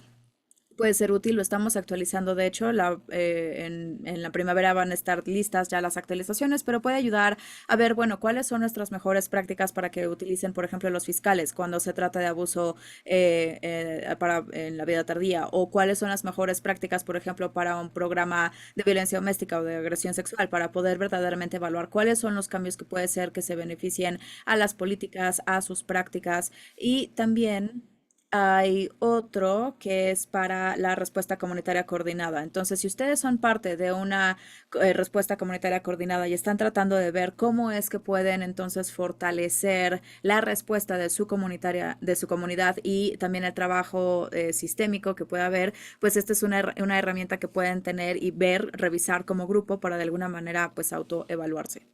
Puede ser útil, lo estamos actualizando. De hecho, en la primavera van a estar listas ya las actualizaciones, pero puede ayudar a ver, bueno, cuáles son nuestras mejores prácticas para que utilicen, por ejemplo, los fiscales cuando se trata de abuso en la vida tardía, o cuáles son las mejores prácticas, por ejemplo, para un programa de violencia doméstica o de agresión sexual, para poder verdaderamente evaluar cuáles son los cambios que puede ser que se beneficien a las políticas, a sus prácticas y también hay otro que es para la respuesta comunitaria coordinada. Entonces, si ustedes son parte de una respuesta comunitaria coordinada y están tratando de ver cómo es que pueden entonces fortalecer la respuesta de su comunidad y también el trabajo sistémico que pueda haber, pues esta es una herramienta que pueden tener y ver, revisar como grupo para de alguna manera pues autoevaluarse.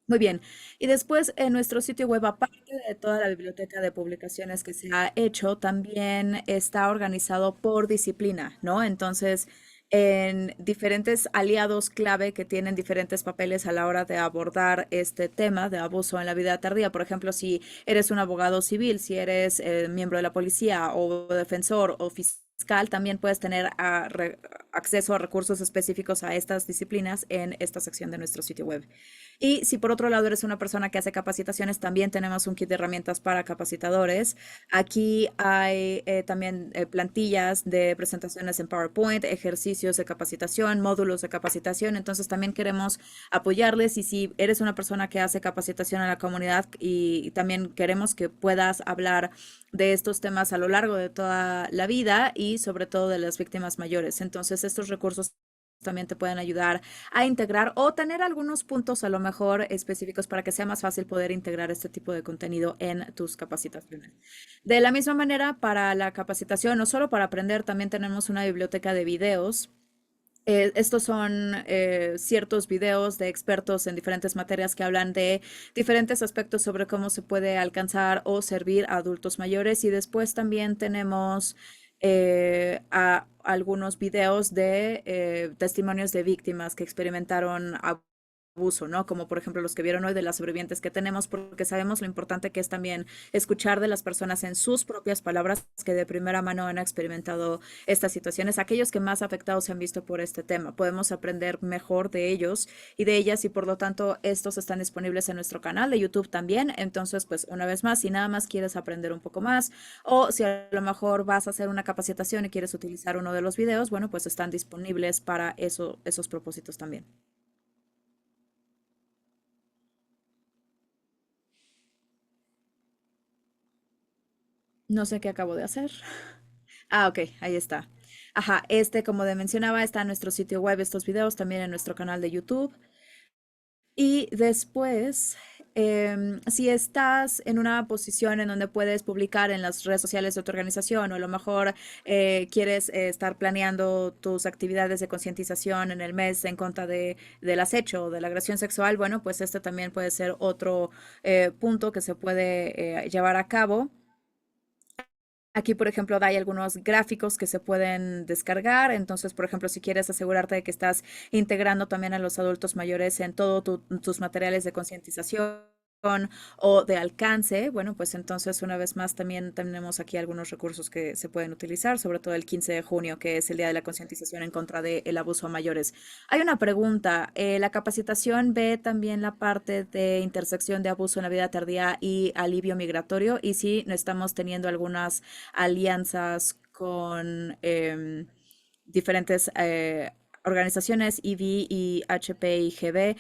Muy bien. Y después en nuestro sitio web, aparte de toda la biblioteca de publicaciones que se ha hecho, también está organizado por disciplina, ¿no? Entonces, en diferentes aliados clave que tienen diferentes papeles a la hora de abordar este tema de abuso en la vida tardía. Por ejemplo, si eres un abogado civil, si eres miembro de la policía o defensor o fiscal, también puedes tener acceso a recursos específicos a estas disciplinas en esta sección de nuestro sitio web. Y si por otro lado eres una persona que hace capacitaciones, también tenemos un kit de herramientas para capacitadores. Aquí hay también plantillas de presentaciones en PowerPoint, ejercicios de capacitación, módulos de capacitación. Entonces también queremos apoyarles y si eres una persona que hace capacitación a la comunidad y también queremos que puedas hablar de estos temas a lo largo de toda la vida y sobre todo de las víctimas mayores. Entonces estos recursos también te pueden ayudar a integrar o tener algunos puntos a lo mejor específicos para que sea más fácil poder integrar este tipo de contenido en tus capacitaciones. De la misma manera, para la capacitación, no solo para aprender, también tenemos una biblioteca de videos. Estos son ciertos videos de expertos en diferentes materias que hablan de diferentes aspectos sobre cómo se puede alcanzar o servir a adultos mayores. Y después también tenemos algunos videos de testimonios de víctimas que experimentaron abuso, ¿no? Como por ejemplo los que vieron hoy de las sobrevivientes que tenemos, porque sabemos lo importante que es también escuchar de las personas en sus propias palabras que de primera mano han experimentado estas situaciones, aquellos que más afectados se han visto por este tema. Podemos aprender mejor de ellos y de ellas y por lo tanto estos están disponibles en nuestro canal de YouTube también. Entonces, pues una vez más, si nada más quieres aprender un poco más o si a lo mejor vas a hacer una capacitación y quieres utilizar uno de los videos, bueno, pues están disponibles para eso, esos propósitos también. No sé qué acabo de hacer. Ah, ok, ahí está. Ajá, como de mencionaba, está en nuestro sitio web estos videos, también en nuestro canal de YouTube. Y después, si estás en una posición en donde puedes publicar en las redes sociales de tu organización o a lo mejor quieres estar planeando tus actividades de concientización en el mes en contra del acecho o de la agresión sexual, bueno, pues este también puede ser otro punto que se puede llevar a cabo. Aquí, por ejemplo, hay algunos gráficos que se pueden descargar. Entonces, por ejemplo, si quieres asegurarte de que estás integrando también a los adultos mayores en todos tus materiales de concientización o de alcance, bueno, pues entonces una vez más también tenemos aquí algunos recursos que se pueden utilizar, sobre todo el 15 de junio, que es el Día de la Concientización en contra del abuso a mayores. Hay una pregunta, ¿la capacitación ve también la parte de intersección de abuso en la vida tardía y alivio migratorio? Y si no estamos teniendo algunas alianzas con diferentes organizaciones, IB y HP y GB.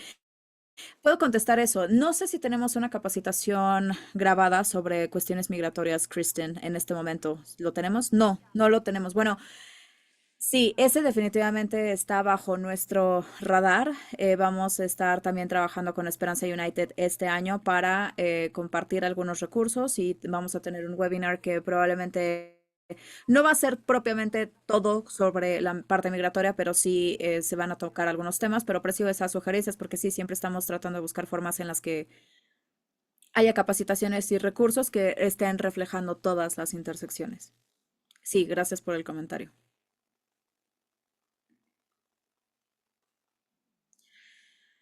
Puedo contestar eso. No sé si tenemos una capacitación grabada sobre cuestiones migratorias, Kristen, en este momento. ¿Lo tenemos? No, no lo tenemos. Bueno, sí, ese definitivamente está bajo nuestro radar. Vamos a estar también trabajando con Esperanza United este año para compartir algunos recursos y vamos a tener un webinar que probablemente no va a ser propiamente todo sobre la parte migratoria, pero sí se van a tocar algunos temas, pero aprecio esas sugerencias porque sí, siempre estamos tratando de buscar formas en las que haya capacitaciones y recursos que estén reflejando todas las intersecciones. Sí, gracias por el comentario.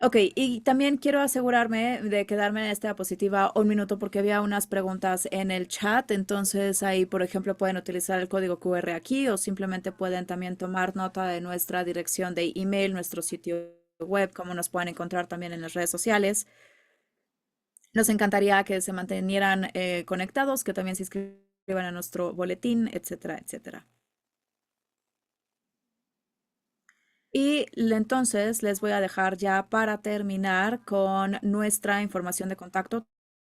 Ok, y también quiero asegurarme de quedarme en esta diapositiva un minuto porque había unas preguntas en el chat, entonces ahí, por ejemplo, pueden utilizar el código QR aquí o simplemente pueden también tomar nota de nuestra dirección de email, nuestro sitio web, como nos pueden encontrar también en las redes sociales. Nos encantaría que se mantenieran conectados, que también se inscriban a nuestro boletín, etcétera, etcétera. Y entonces les voy a dejar ya para terminar con nuestra información de contacto,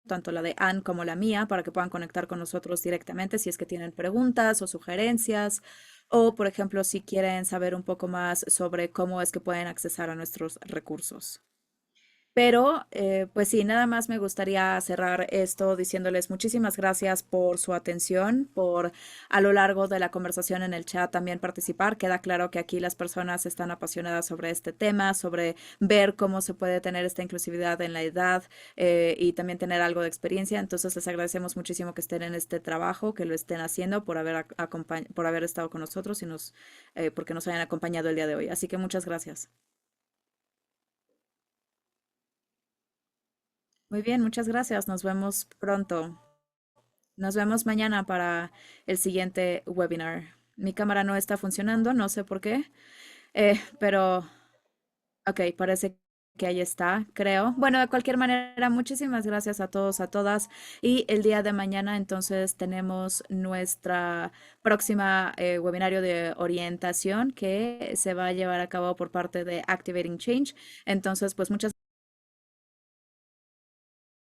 tanto la de Anne como la mía, para que puedan conectar con nosotros directamente si es que tienen preguntas o sugerencias, o por ejemplo, si quieren saber un poco más sobre cómo es que pueden accesar a nuestros recursos. Pero, pues sí, nada más me gustaría cerrar esto diciéndoles muchísimas gracias por su atención, por a lo largo de la conversación en el chat también participar. Queda claro que aquí las personas están apasionadas sobre este tema, sobre ver cómo se puede tener esta inclusividad en la edad y también tener algo de experiencia. Entonces les agradecemos muchísimo que estén en este trabajo, que lo estén haciendo, por por haber estado con nosotros y porque nos hayan acompañado el día de hoy. Así que muchas gracias. Muy bien, muchas gracias. Nos vemos pronto. Nos vemos mañana para el siguiente webinar. Mi cámara no está funcionando, no sé por qué, pero ok, parece que ahí está, creo. Bueno, de cualquier manera, muchísimas gracias a todos, a todas. Y el día de mañana entonces tenemos nuestra próxima webinario de orientación que se va a llevar a cabo por parte de Activating Change. Entonces, pues muchas